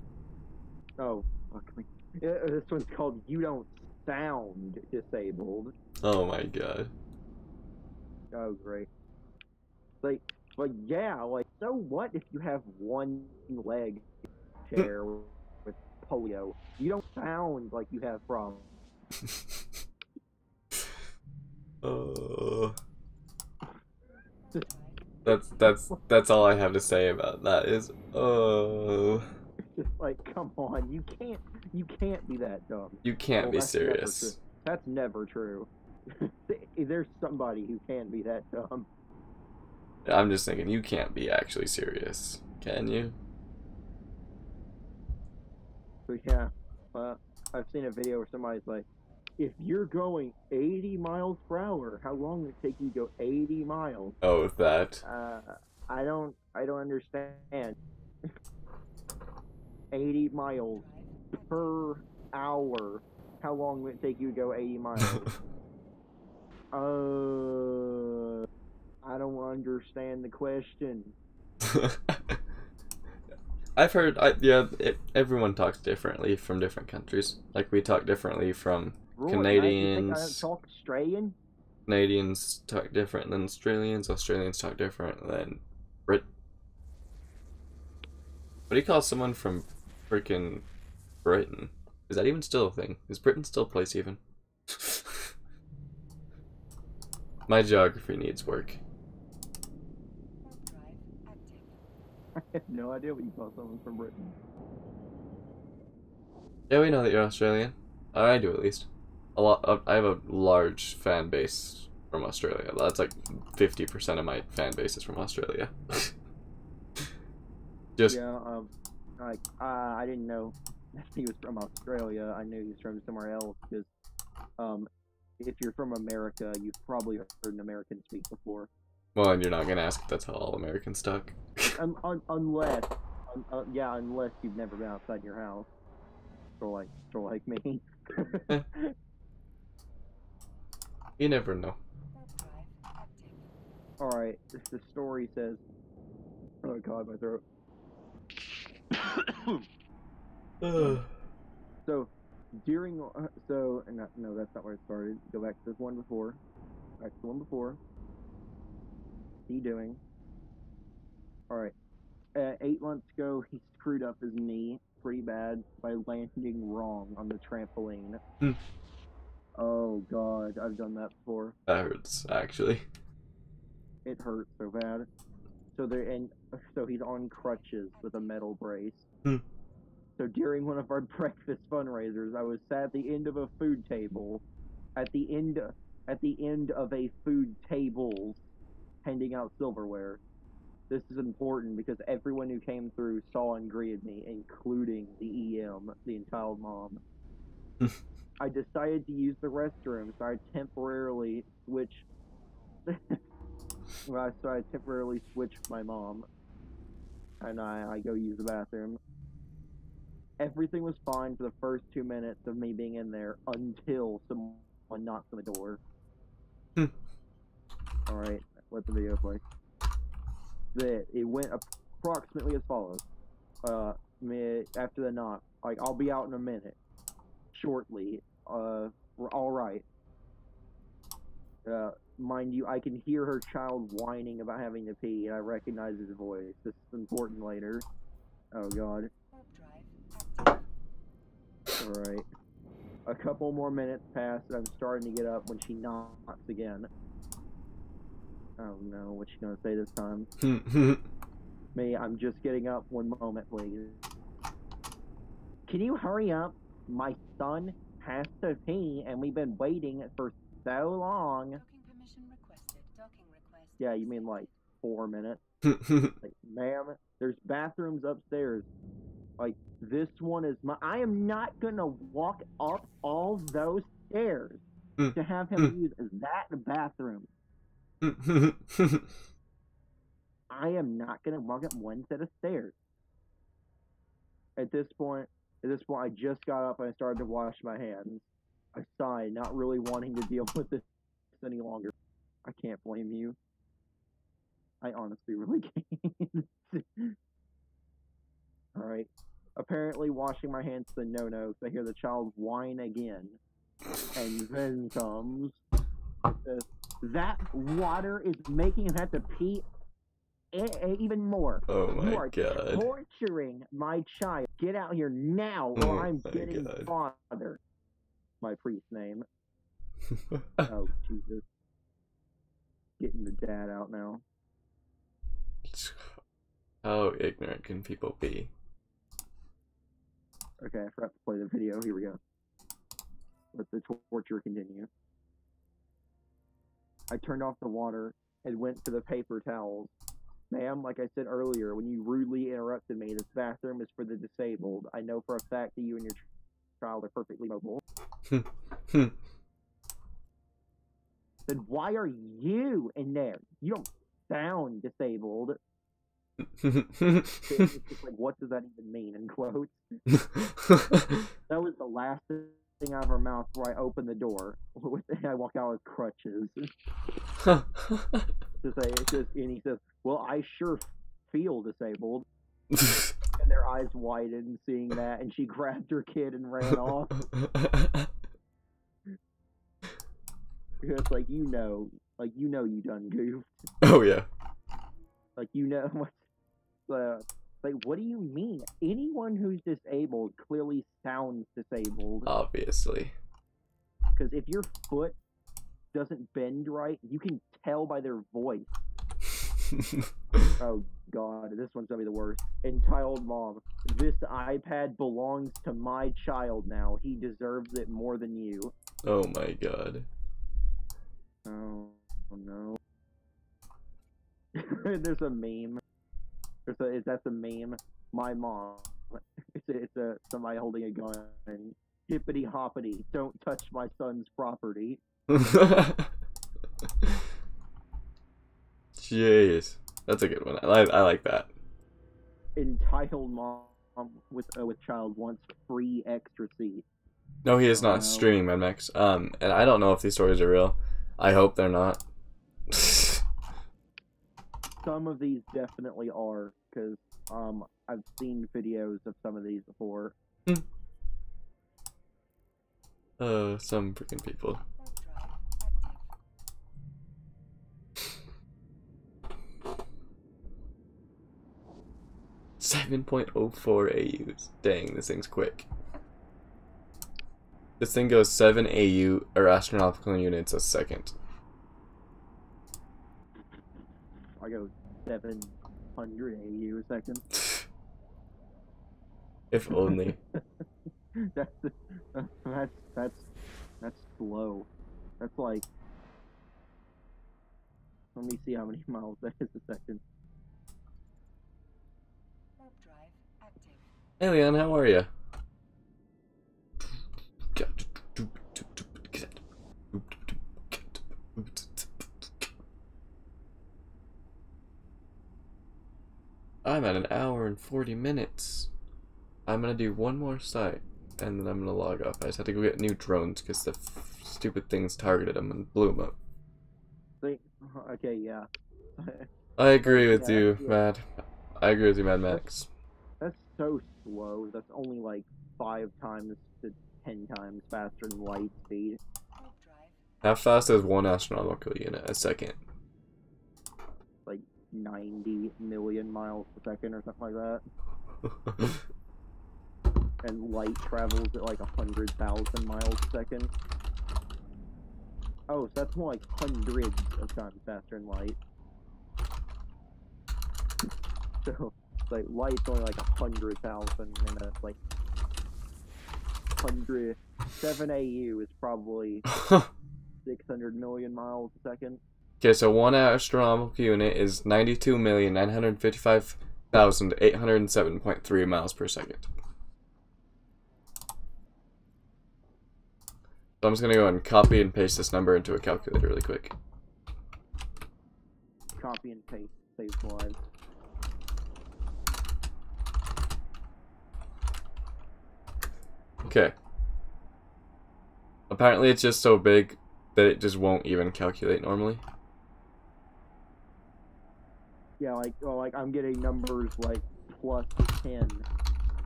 Oh, fuck me. Yeah, this one's called You Don't Sound Disabled. Oh my god. Oh, great. Like, yeah, like, so what if you have one leg chair with polio? You don't sound like you have problems. Oh. That's all I have to say about that is oh. Just like, come on, you can't be that dumb. You can't be that's serious. That's never true. There's somebody who can be that dumb. I'm just thinking you can't be actually serious. Can you? So yeah, I've seen a video where somebody's like, if you're going 80 miles per hour, how long would it take you to go 80 miles? Oh, that. I don't understand. 80 miles per hour. How long would it take you to go 80 miles? I don't understand the question. I've heard, everyone talks differently from different countries. Like, we talk differently from Canadians. You think I talk Australian? Canadians talk different than Australians. Australians talk different than Brit. What do you call someone from freaking Britain? Is that even still a thing? Is Britain still a place even? My geography needs work. I have no idea what you call someone from Britain. Yeah, we know that you're Australian. I do, at least. I have a large fan base from Australia. That's like 50% of my fan base is from Australia. Just yeah, I didn't know he was from Australia. I knew he was from somewhere else because, if you're from America, you've probably heard an American speak before. well, and you're not gonna ask if that's how all Americans talk. Unless you've never been outside your house, or like me. You never know. All right, the story says. Oh God, my throat. So, no, that's not where it started. Go back to this one before. Back to the one before. What's he doing? Alright. 8 months ago, he screwed up his knee pretty bad by landing wrong on the trampoline. Oh God, I've done that before. That hurts, actually. It hurt so bad. So he's on crutches with a metal brace. So during one of our breakfast fundraisers, I was sat at the end of a food table, at the end at the end of a food table handing out silverware. This is important because everyone who came through saw and greeted me, including the EM, the entitled mom. I decided to use the restroom, so I temporarily switched. So I temporarily switched my mom, and I go use the bathroom. Everything was fine for the first 2 minutes of me being in there until someone knocks on the door. Alright, what the video play? It went approximately as follows. After the knock, like, I'll be out in a minute. Shortly. Alright. Mind you, I can hear her child whining about having to pee, and I recognize his voice. This is important later. Oh god. Alright. A couple more minutes pass, and I'm starting to get up when she knocks again. Oh no, what's she gonna say this time? Me, I'm just getting up. One moment, please. Can you hurry up? My son has to pee, and we've been waiting for so long. Docking permission requested. Docking request. Yeah, you mean like 4 minutes? Like, ma'am, there's bathrooms upstairs. Like, this one is my. I am not gonna walk up all those stairs to have him use that bathroom. I am not gonna walk up one set of stairs. At this point, I just got up and I started to wash my hands. I sighed, not really wanting to deal with this any longer. I can't blame you. I honestly really can't. Alright. Apparently washing my hands is a no-no, so I hear the child whine again. And then comes... that water is making him have to pee even more. Oh my you are god. torturing my child. Get out here now, or I'm getting father. My priest name. Oh, Jesus. Getting the dad out now. How ignorant can people be? Okay, I forgot to play the video. Here we go. Let the torture continue. I turned off the water and went to the paper towels. Ma'am, like I said earlier, when you rudely interrupted me, this bathroom is for the disabled. I know for a fact that you and your child are perfectly mobile. Then why are you in there? You don't sound disabled. It's just like, what does that even mean, in quotes? That was the last thing out of her mouth before I opened the door. I walk out with crutches. And he says, well, I sure feel disabled. And their eyes widened seeing that, and she grabbed her kid and ran off. It's like, you know you done goofed. Oh yeah. Like, you know what's like, what do you mean? Anyone who's disabled clearly sounds disabled. Obviously. Because if your foot doesn't bend right, you can tell by their voice. Oh god, this one's gonna be the worst. Entitled mom, this iPad belongs to my child now. He deserves it more than you. Oh my god. Oh no. There's a meme. That's a meme. My mom. It's somebody holding a gun. Hippity hoppity. Don't touch my son's property. Jeez, that's a good one. I like that. Entitled mom with child wants free extra seat. No, he is not streaming Mad Max. And I don't know if these stories are real. I hope they're not. Some of these definitely are, because I've seen videos of some of these before. Oh, some freaking people. 7.04 AUs. Dang, this thing's quick. This thing goes 7 AU, or astronomical units, a second. I go 700 AU a second. If only. that's slow. That's like Let me see how many miles that is a second. Warp drive active. Hey Leon, how are you? I'm at an hour and 40 minutes. I'm gonna do one more site, and then I'm gonna log off. I just had to go get new drones because the stupid things targeted them and blew them up. Okay, yeah. I agree with Yeah, you, yeah. Mad. I agree with you, Mad Max. That's so slow. That's only like 5 times to 10 times faster than light speed. Warp drive. How fast is one astronomical unit a second? Like 90 million miles per second or something like that. And light travels at like 100,000 miles a second. Oh, so that's more like hundreds of times faster than light. So, like, light's only like 100,000, and that's like 7 AU is probably 600 million miles a second. Okay, so one astronomical unit is 92,955,807.3 miles per second. So I'm just gonna go ahead and copy and paste this number into a calculator really quick. Copy and paste, saves lives. Okay. Apparently it's just so big that it just won't even calculate normally. Yeah, like, well, like I'm getting numbers like plus 10,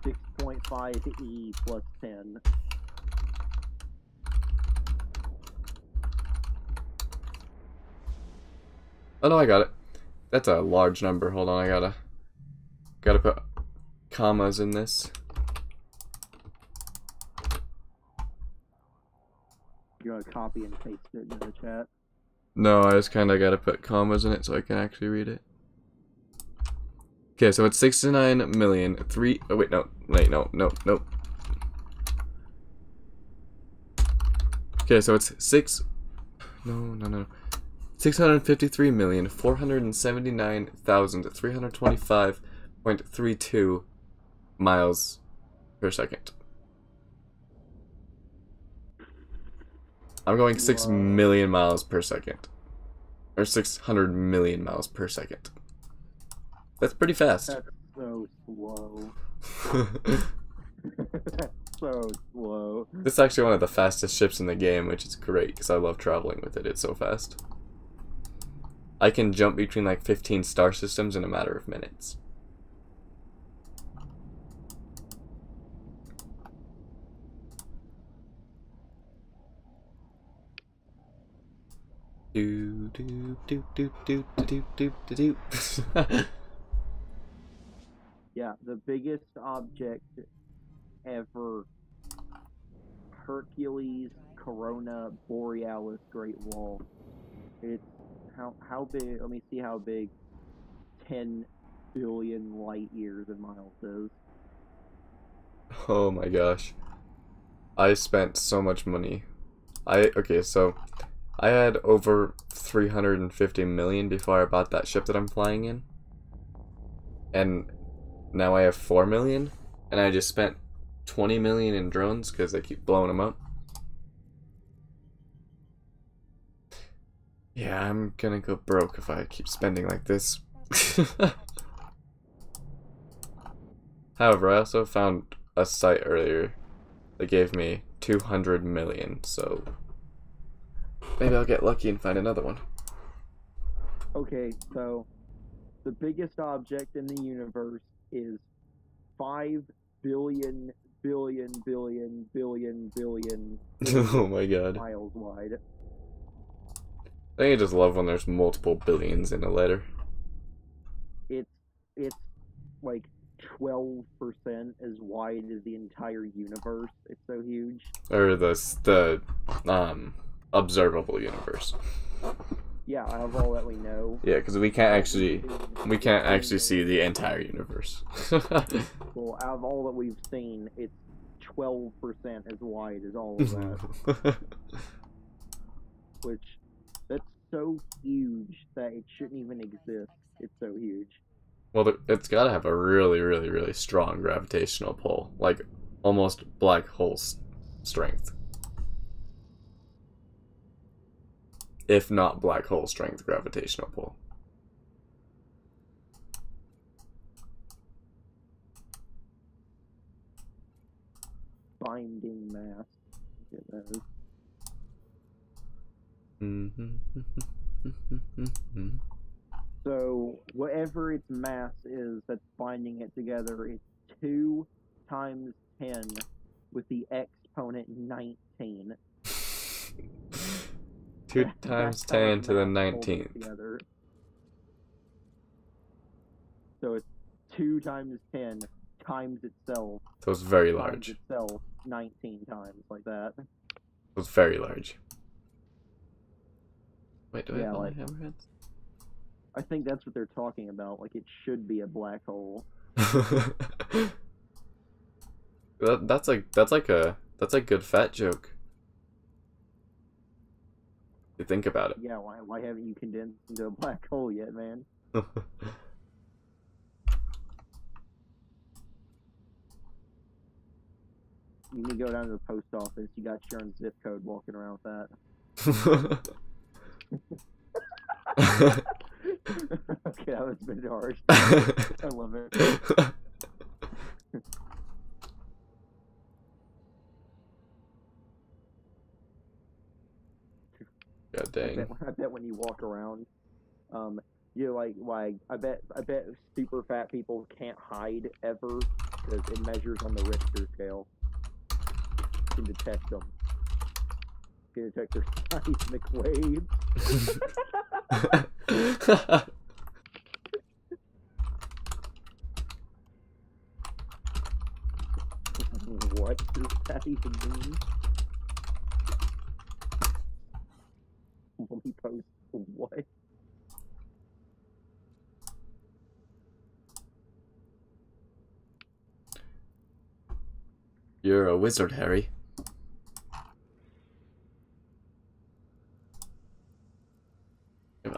6.5 E plus 10. Oh no, I got it. That's a large number. Hold on, I gotta put commas in this. You're gonna copy and paste it into the chat. No, I just kinda gotta put commas in it so I can actually read it. Okay, so it's 69,000,003. Oh wait, no, wait, no. Okay, so it's 653,479,325.32 miles per second. I'm going 6 million miles per second. Or 600 million miles per second. That's pretty fast. That's so slow. That's so slow. This is actually one of the fastest ships in the game, which is great because I love traveling with it. It's so fast. I can jump between like 15 star systems in a matter of minutes. Do do do do do do do do do. Yeah, the biggest object ever. Hercules Corona Borealis Great Wall. It's how big? Let me see how big 10 billion light years in miles is. Oh my gosh. I spent so much money. Okay, so I had over 350 million before I bought that ship that I'm flying in. And now I have 4 million, and I just spent 20 million in drones because they keep blowing them up. Yeah, I'm gonna go broke if I keep spending like this. However, I also found a site earlier that gave me 200 million, so maybe I'll get lucky and find another one. Okay, so the biggest object in the universe is 5 billion Oh my god. miles wide. I think I just love when there's multiple billions in a letter. It's like 12% as wide as the entire universe. It's so huge. Or the observable universe. Yeah, out of all that we know. Yeah, because we can't actually see the entire universe. Well, out of all that we've seen, it's 12% as wide as all of that. Which, that's so huge that it shouldn't even exist. It's so huge. Well, it's got to have a really, really, really strong gravitational pull, like almost black hole strength, if not black hole strength gravitational pull. Binding mass. Get those. So whatever its mass is that's binding it together is 2 times 10 with the exponent 19. 2 times 10 to the 19th. Together. So it's 2 times 10 times itself. So it's very times large. itself 19 times, like that. So it's very large. Wait, do I Yeah, have all my like- hammerheads? I think that's what they're talking about. Like, it should be a black hole. that's a good fat joke. You think about it. Yeah, why haven't you condensed into a black hole yet, man? You need to go down to the post office. You got your own zip code walking around with that. Okay, that was a bit harsh. I love it. God dang. I bet when you walk around, you're like I bet super fat people can't hide ever because it measures on the Richter scale. You can detect them. You can detect their seismic waves. What does that even mean? Let me post what? You're a wizard, Harry.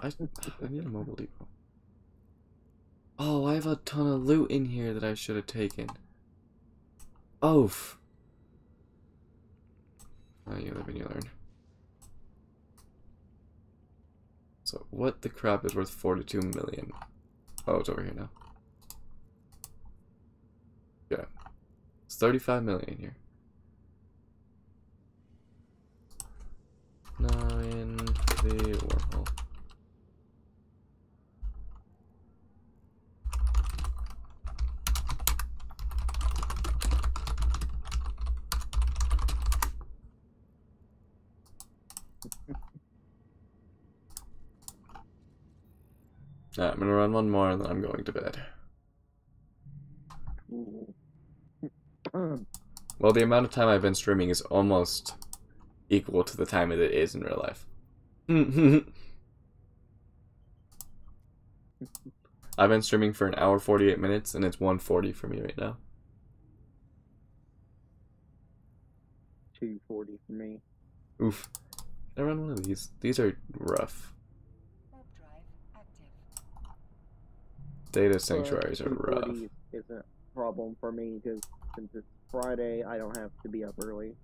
I need a mobile depot. Oh, I have a ton of loot in here that I should have taken. Oof. Oh, you live and you learn. So, what the crap is worth 42 million? Oh, it's over here now. Yeah. It's 35 million in here. Now in the wormhole. Alright, I'm gonna run one more and then I'm going to bed. Well, the amount of time I've been streaming is almost equal to the time that it is in real life. I've been streaming for 1 hour 48 minutes and it's 1:40 for me right now. 240 for me. Oof. Can I run one of these? These are rough. Warp drive active. Data sanctuaries are rough. 240 isn't a problem for me because since it's Friday, I don't have to be up early.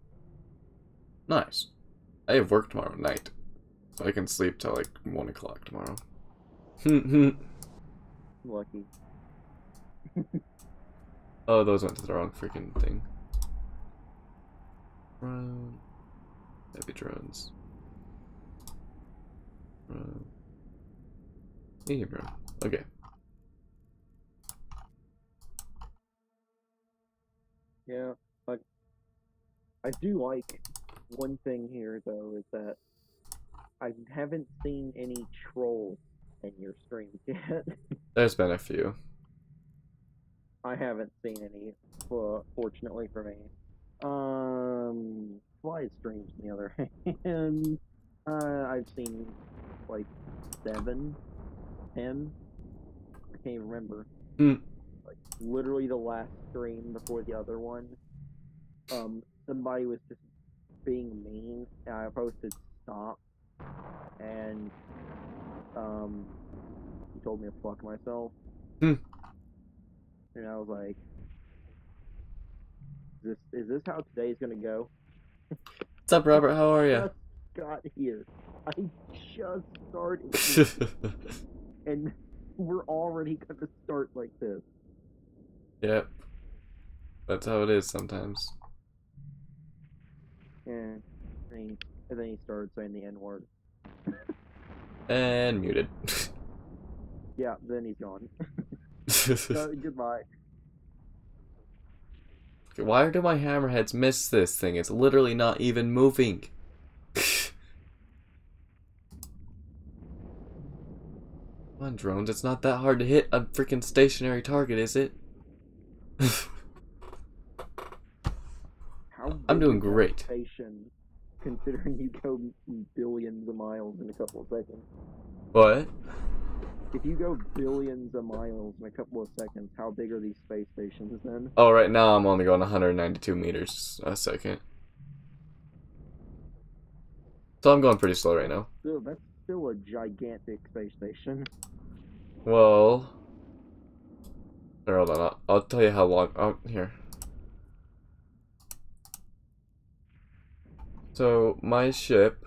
Nice. I have work tomorrow night, so I can sleep till like 1 o'clock tomorrow. Lucky. Oh, those went to the wrong freaking thing. Drone. Heavy drones. Drone. Medium drone. Okay. Yeah, but I do like one thing here though is that I haven't seen any trolls in your streams yet. There's been a few. I haven't seen any, fortunately for me. Fly streams on the other hand, I've seen like 7, 10. I can't even remember. Like literally the last stream before the other one. Somebody was just being mean, and I posted stop, and he told me to fuck myself. Hmm. And I was like, is this how today's gonna go? What's up, Robert? How are you? Just got here. I just started here, and we're already gonna start like this. Yep. That's how it is sometimes. And then he started saying the N-word. And muted. Yeah, then he's gone. Goodbye. Why do my hammerheads miss this thing? It's literally not even moving. Come on, drones. It's not that hard to hit a freaking stationary target, is it? How I'm big doing is that great. station, considering you go billions of miles in a couple of seconds? What? If you go billions of miles in a couple of seconds, how big are these space stations then? Oh, right now I'm only going 192 meters a second. So I'm going pretty slow right now. That's still a gigantic space station. Well... Here, hold on. I'll tell you how long... Oh, here. So, my ship...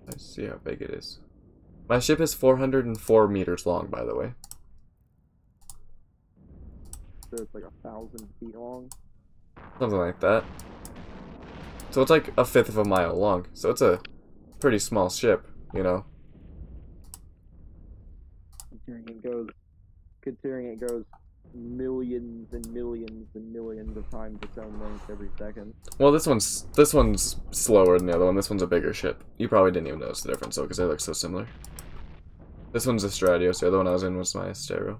Let's see how big it is. My ship is 404 meters long, by the way. So it's like 1,000 feet long. Something like that. So it's like a fifth of a mile long. So it's a pretty small ship, you know. Considering it goes millions and millions and millions of times its own length every second. Well, this one's slower than the other one. This one's a bigger ship. You probably didn't even notice the difference though, because they look so similar. This one's a stratios. The other one I was in was my stereo.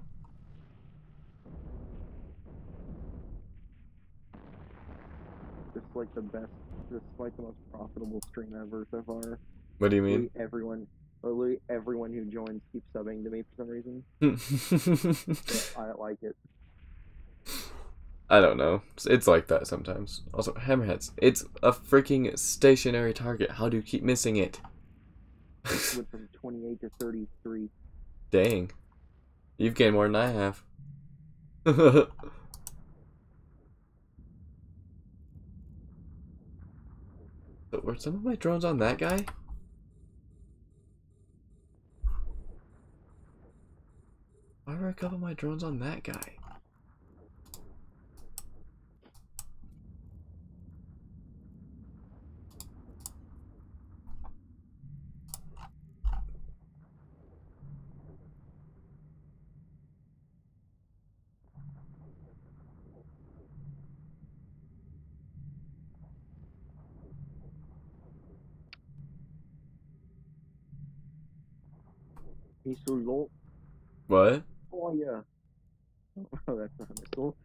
This is like the best. This is like the most profitable stream ever so far. What do you mean? Literally everyone who joins keeps subbing to me for some reason. I don't like it. I don't know. It's like that sometimes. Also, hammerheads. It's a freaking stationary target. How do you keep missing it? Went from 28 to 33. Dang. You've gained more than I have. But were some of my drones on that guy? Why were a couple of my drones on that guy? He's so low. What? Oh yeah. Oh, that's not a missile.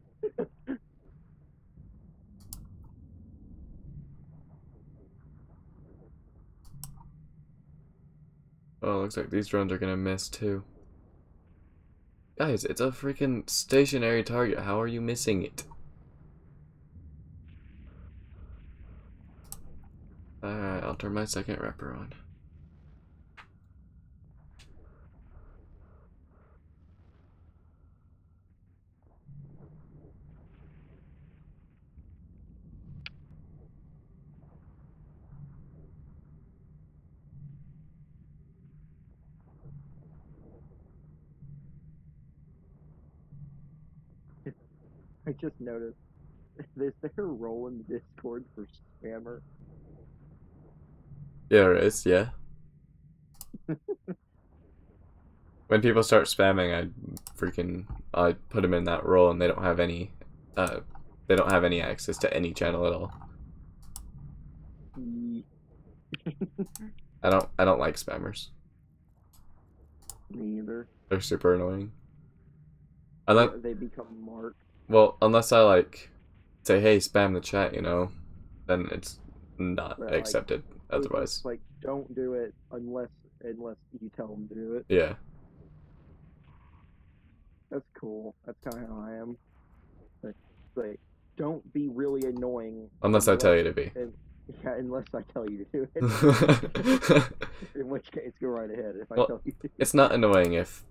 Oh, looks like these drones are gonna miss too. Guys, it's a freaking stationary target. How are you missing it? Alright, I'll turn my second repper on. I just noticed. Is there a role in the Discord for spammer? Yeah, there is, yeah. When people start spamming, I put them in that role, and they don't have any access to any channel at all. I don't like spammers. Me either. They're super annoying. They become marked. Well, unless I like say, hey, spam the chat, you know, then it's not But, accepted. Otherwise, it's like don't do it unless you tell them to do it. yeah. That's cool. That's kind of how I am. Like don't be really annoying. Unless I tell you to be. Yeah, unless I tell you to do it. In which case, go right ahead. If I Well, tell you to. it's not annoying if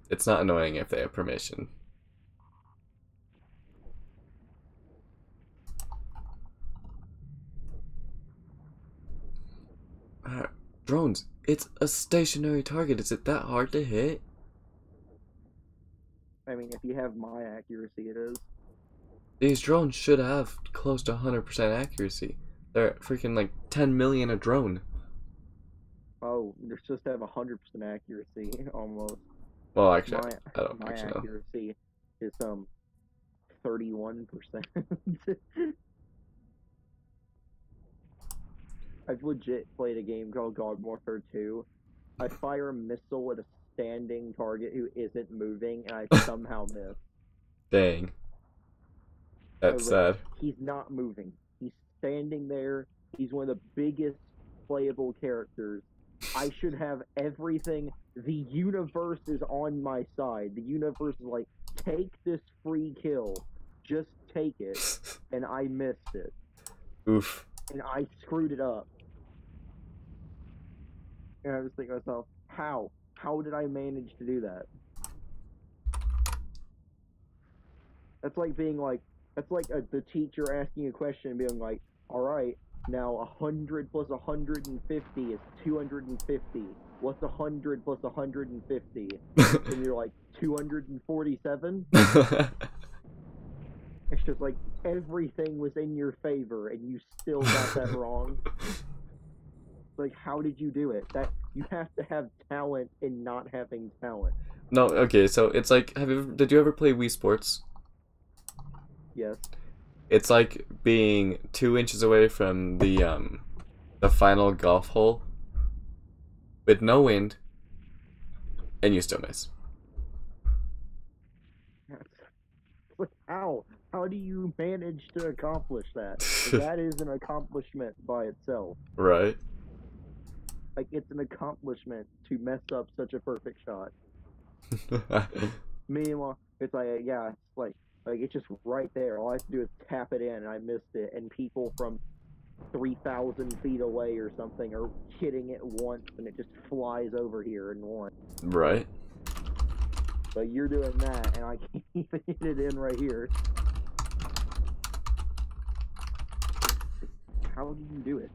they have permission. Drones. It's a stationary target. Is it that hard to hit? I mean, if you have my accuracy, it is. These drones should have close to 100% accuracy. They're freaking like 10 million a drone. Oh, they're supposed to have 100% accuracy almost. Well, actually, I don't My actually know. accuracy is 31%. I've legit played a game called God Warfare 2. I fire a missile at a standing target who isn't moving, and I somehow miss. Dang. That's sad. He's not moving. He's standing there. He's one of the biggest playable characters. I should have everything. The universe is on my side. The universe is like, take this free kill. Just take it. And I missed it. Oof. And I screwed it up. And I was thinking to myself, how? How did I manage to do that? That's like being like, the teacher asking a question and being like, all right, now 100 plus 150 is 250. What's 100 plus 150? And you're like, 247? It's just like, everything was in your favor and you still got that wrong. Like, how did you do it? That you have to have talent in not having talent. No, okay, so it's like, did you ever play Wii Sports? Yes. It's like being 2 inches away from the final golf hole with no wind, and you still miss. Like, how? How do you manage to accomplish that? That is an accomplishment by itself. Right. Like, it's an accomplishment to mess up such a perfect shot. Meanwhile, it's like, yeah, it's like it's just right there. All I have to do is tap it in, and I missed it. And people from 3,000 feet away or something are hitting it once, and it just flies over here in one. Right. But you're doing that, and I can't even hit it in right here. How do you do it?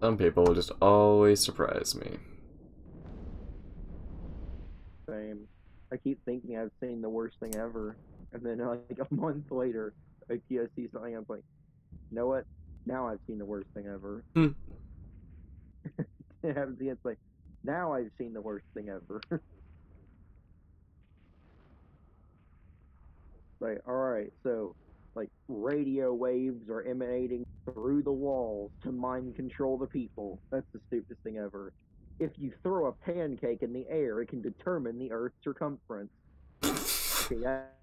Some people will just always surprise me. Same. I keep thinking I've seen the worst thing ever, and then like a month later, I see something. I'm like, you know what? Now I've seen the worst thing ever. It happens again. It's like, now I've seen the worst thing ever. Like, alright, so, like, radio waves are emanating through the walls to mind control the people. That's the stupidest thing ever. If you throw a pancake in the air, it can determine the Earth's circumference. Okay, that...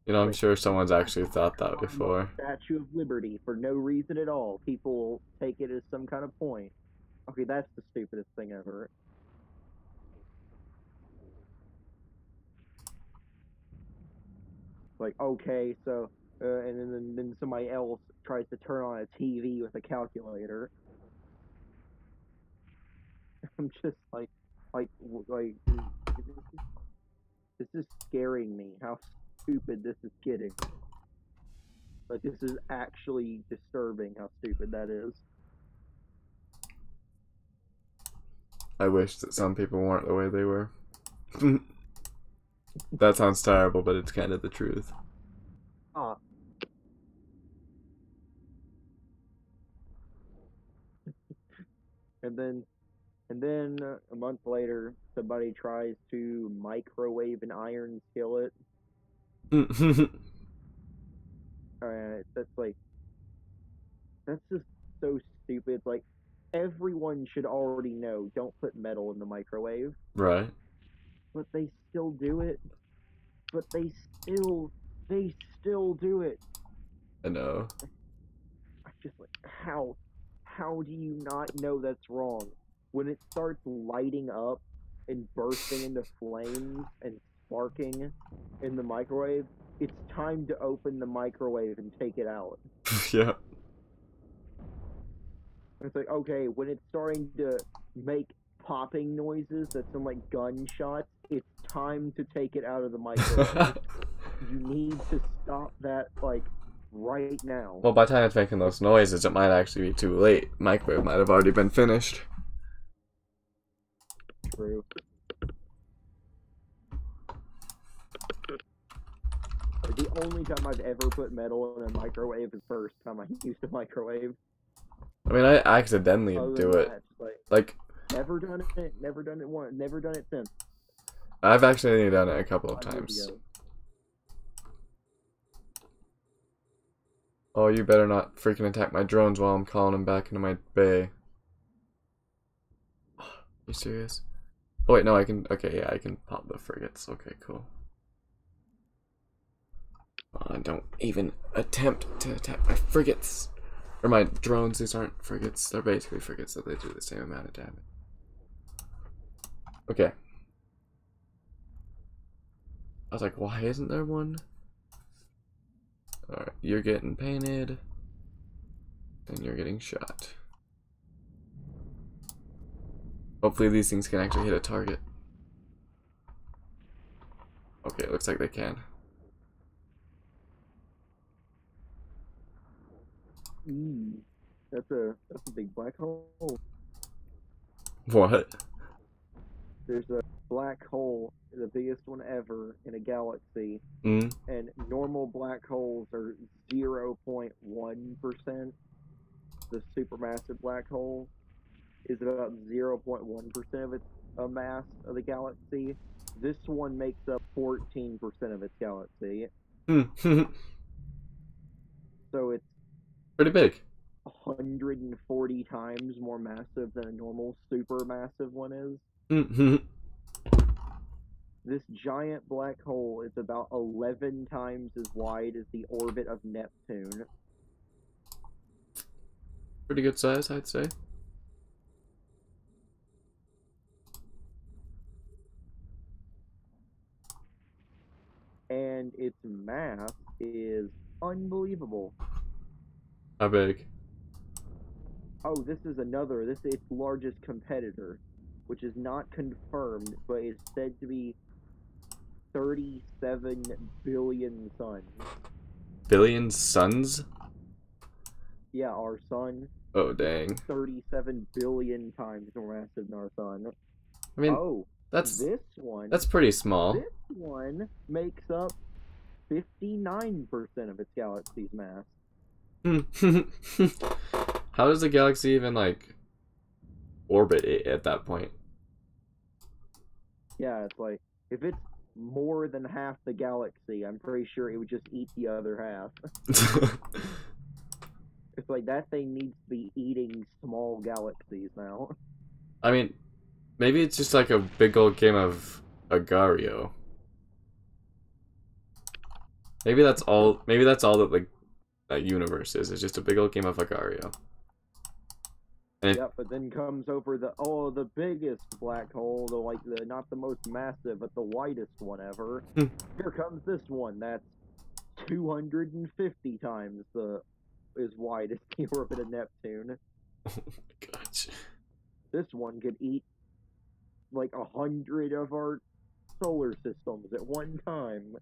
You know, I'm sure someone's actually thought that before. Statue of Liberty, for no reason at all. People will take it as some kind of point. Okay, that's the stupidest thing ever. Like, okay, so, and then somebody else tries to turn on a TV with a calculator. I'm just like, this is scaring me, how stupid this is getting. Like, this is actually disturbing how stupid that is. I wish that some people weren't the way they were. That sounds terrible, but it's kind of the truth. Ah. And then a month later, somebody tries to microwave an iron skillet. That's just so stupid. Like, everyone should already know, don't put metal in the microwave. Right. but they still do it. But they still do it. I know. I'm just like, how do you not know that's wrong? When it starts lighting up and bursting into flames and sparking in the microwave, it's time to open the microwave and take it out. Yeah. It's like, okay, when it's starting to make popping noises that sound like gunshots, it's time to take it out of the microwave. You need to stop that, like, right now. Well, by the time it's making those noises, it might actually be too late. Microwave might have already been finished. True. The only time I've ever put metal in a microwave is the first time I used a microwave. I mean, I accidentally Other do than it. that, just Like, never done it once, never done it since. I've actually done it a couple of 5 years times. ago. Oh, you better not freaking attack my drones while I'm calling them back into my bay. You serious? Oh wait, no, I can. Okay, yeah, I can pop the frigates. Okay, cool. Don't even attempt to attack my frigates. Or my drones. These aren't frigates. They're basically frigates, so they do the same amount of damage. Okay. I was like, why isn't there one? Alright, you're getting painted. And you're getting shot. Hopefully these things can actually hit a target. Okay, it looks like they can. That's a big black hole. What? There's a black hole, the biggest one ever in a galaxy, Mm? and normal black holes are 0.1%. The supermassive black hole is about 0.1% of its mass of the galaxy. This one makes up 14% of its galaxy. So it's Pretty big. 140 times more massive than a normal supermassive one is. This giant black hole is about 11 times as wide as the orbit of Neptune. Pretty good size, I'd say. And its mass is unbelievable. How big? Oh, this is its largest competitor, which is not confirmed, but is said to be 37 billion suns. Billion suns? Yeah, our sun, Oh, dang. 37 billion times more massive than our sun. I mean, Oh, that's this pretty small. one makes up 59% of its galaxy's mass. How does the galaxy even, like, orbit it at that point? Yeah, it's like, if it's more than half the galaxy, I'm pretty sure it would just eat the other half. It's like, that thing needs to be eating small galaxies now. I mean, maybe it's just like a big old game of Agario. Maybe that's all. Maybe that's all that that universe is. It's just a big old game of Agario. And Yep, but then comes over the biggest black hole, not the most massive, but the widest one ever. Here comes this one that's 250 times as wide as the orbit of Neptune. oh my gosh. This one could eat like 100 of our solar systems at one time.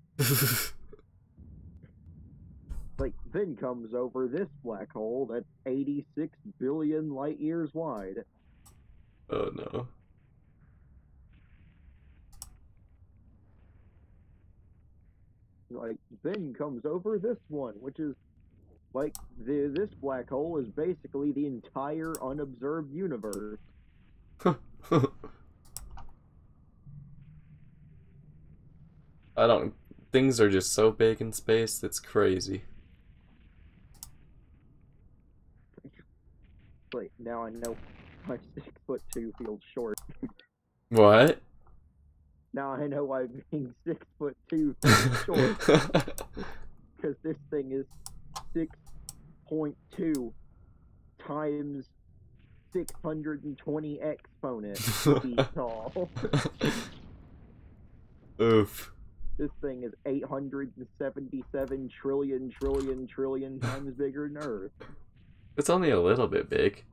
Like, then comes over this black hole that's 86 billion light years wide. Oh no. Like, then comes over this one, which is like this black hole is basically the entire unobserved universe. I don't. Things are just so big in space. That's crazy. Like, now I know my 6'2" feels short. What? Now I know why being 6'2" short, because this thing is 6.2 times 620 exponent feet tall. Oof. This thing is 877 trillion times bigger than Earth. It's only a little bit big.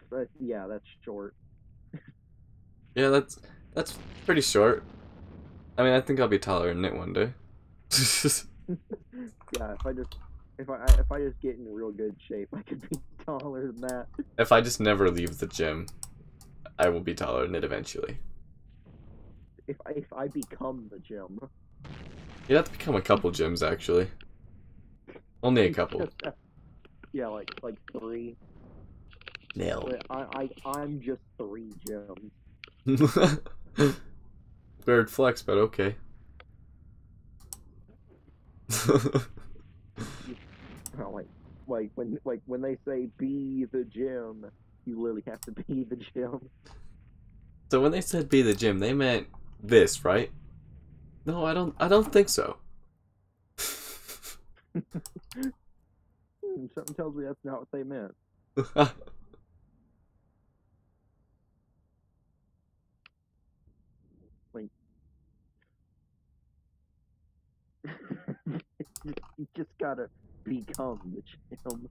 But yeah, that's short. Yeah, that's pretty short. I mean, I think I'll be taller than it one day. Yeah, if I just get in real good shape, I could be taller than that. If I just never leave the gym, I will be taller than it eventually. If I become the gym. You'd have to become a couple gyms, actually. Only a couple. Yeah, like 3. Nail. But I'm just 3 gyms. Weird flex, but okay. Oh, like when they say be the gym, you literally have to be the gym. So when they said be the gym, they meant this, right? No, I don't think so. Something tells me that's not what they meant. Like, you just gotta become the gym.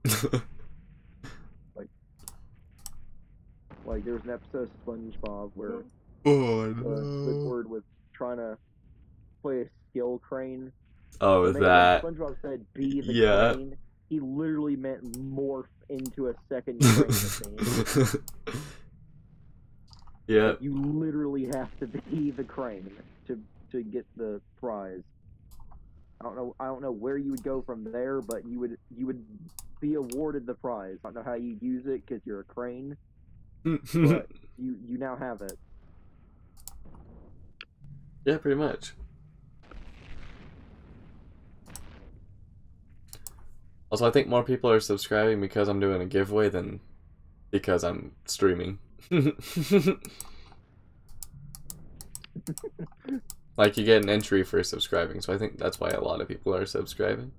Like there was an episode of SpongeBob where Squidward was trying to play a skill crane. Oh, When that. SpongeBob said "be the Yeah. crane," he literally meant morph into a second crane machine. Yeah. Like, you literally have to be the crane to get the prize. I don't know where you would go from there, but you would be awarded the prize. I don't know how you use it because you're a crane, but you now have it. Yeah, pretty much. Also, I think more people are subscribing because I'm doing a giveaway than because I'm streaming. Like, you get an entry for subscribing, so I think that's why a lot of people are subscribing.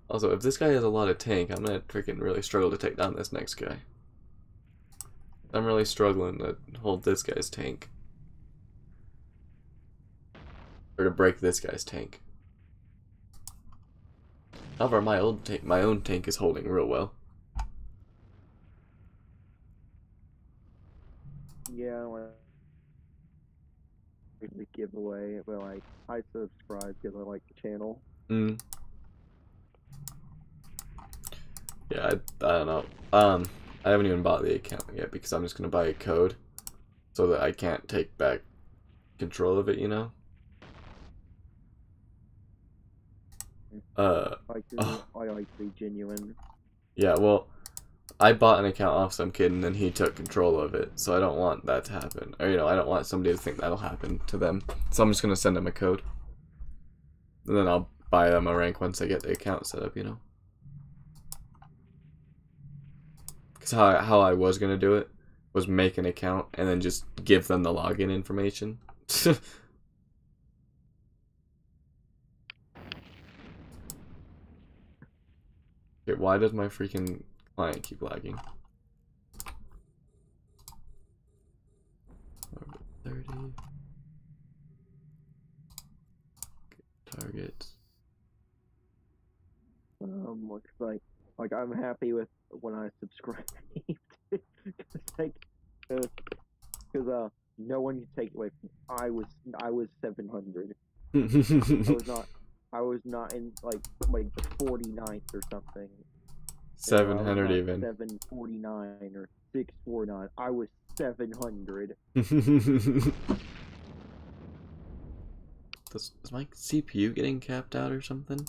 Also, if this guy has a lot of tank, I'm gonna freaking really struggle to take down this next guy. I'm really struggling to hold this guy's tank. Or to break this guy's tank. However, my own tank is holding real well. Yeah, like the giveaway, but like I subscribe because I like the channel. Yeah, I don't know. I haven't even bought the account yet because I'm just gonna buy a code so that I can't take back control of it, you know? I like to be genuine. Yeah, well, I bought an account off some kid and then he took control of it, so I don't want that to happen. Or, you know, I don't want somebody to think that'll happen to them. So I'm just gonna send them a code. And then I'll buy them a rank once I get the account set up, you know? Because how I was gonna do it was make an account and then just give them the login information. Okay, why does my freaking client keep lagging? 30. Targets. Looks like I'm happy with when I subscribed. Because no one can take away from me. I was 700. I was not in like the 49th or something. 700 even. 749 or 649. I was 700. Is my CPU getting capped out or something?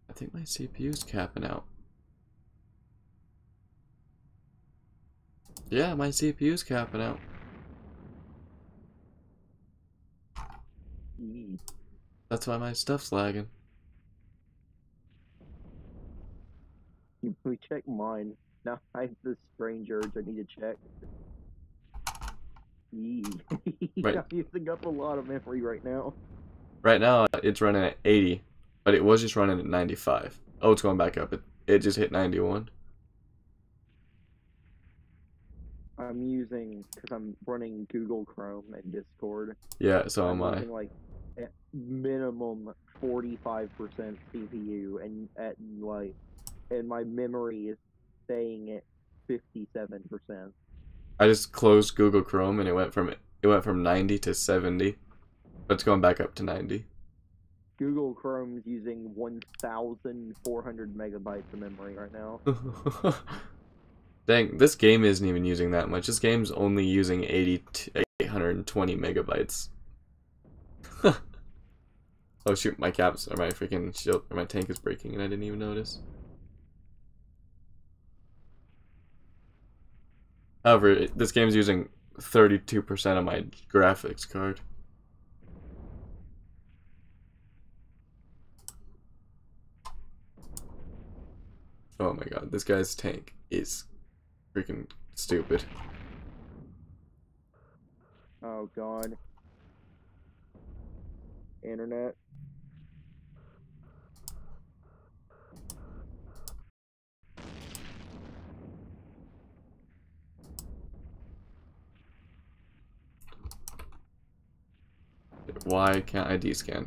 I think my CPU's capping out. Yeah, my CPU's capping out. That's why my stuff's lagging. We check mine. Now I have this strange urge I need to check. Yee. Right. I'm using up a lot of memory right now. Right now, it's running at 80, but it was just running at 95. Oh, it's going back up. It just hit 91. I'm using, because I'm running Google Chrome and Discord. Yeah, so am I'm I. using like at minimum 45% CPU, and and my memory is staying at 57%. I just closed Google Chrome and it went from 90 to 70, but it's going back up to 90. Google Chrome's using 1,400 megabytes of memory right now. Dang, this game isn't even using that much. This game's only using 820 megabytes. Oh shoot, my caps or my freaking shield or my tank is breaking and I didn't even notice. However, this game's using 32% of my graphics card. Oh my god, this guy's tank is freaking stupid. Oh god. Internet. Why can't I D-scan?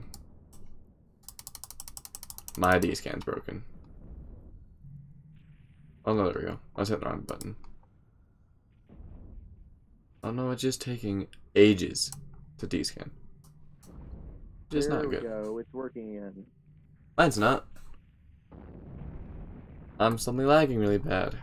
My D-scan's broken. Oh no, there we go. I was hitting the wrong button. Oh no, it's just taking ages to D-scan. Just not good. There we go, it's working again. Mine's not. I'm suddenly lagging really bad.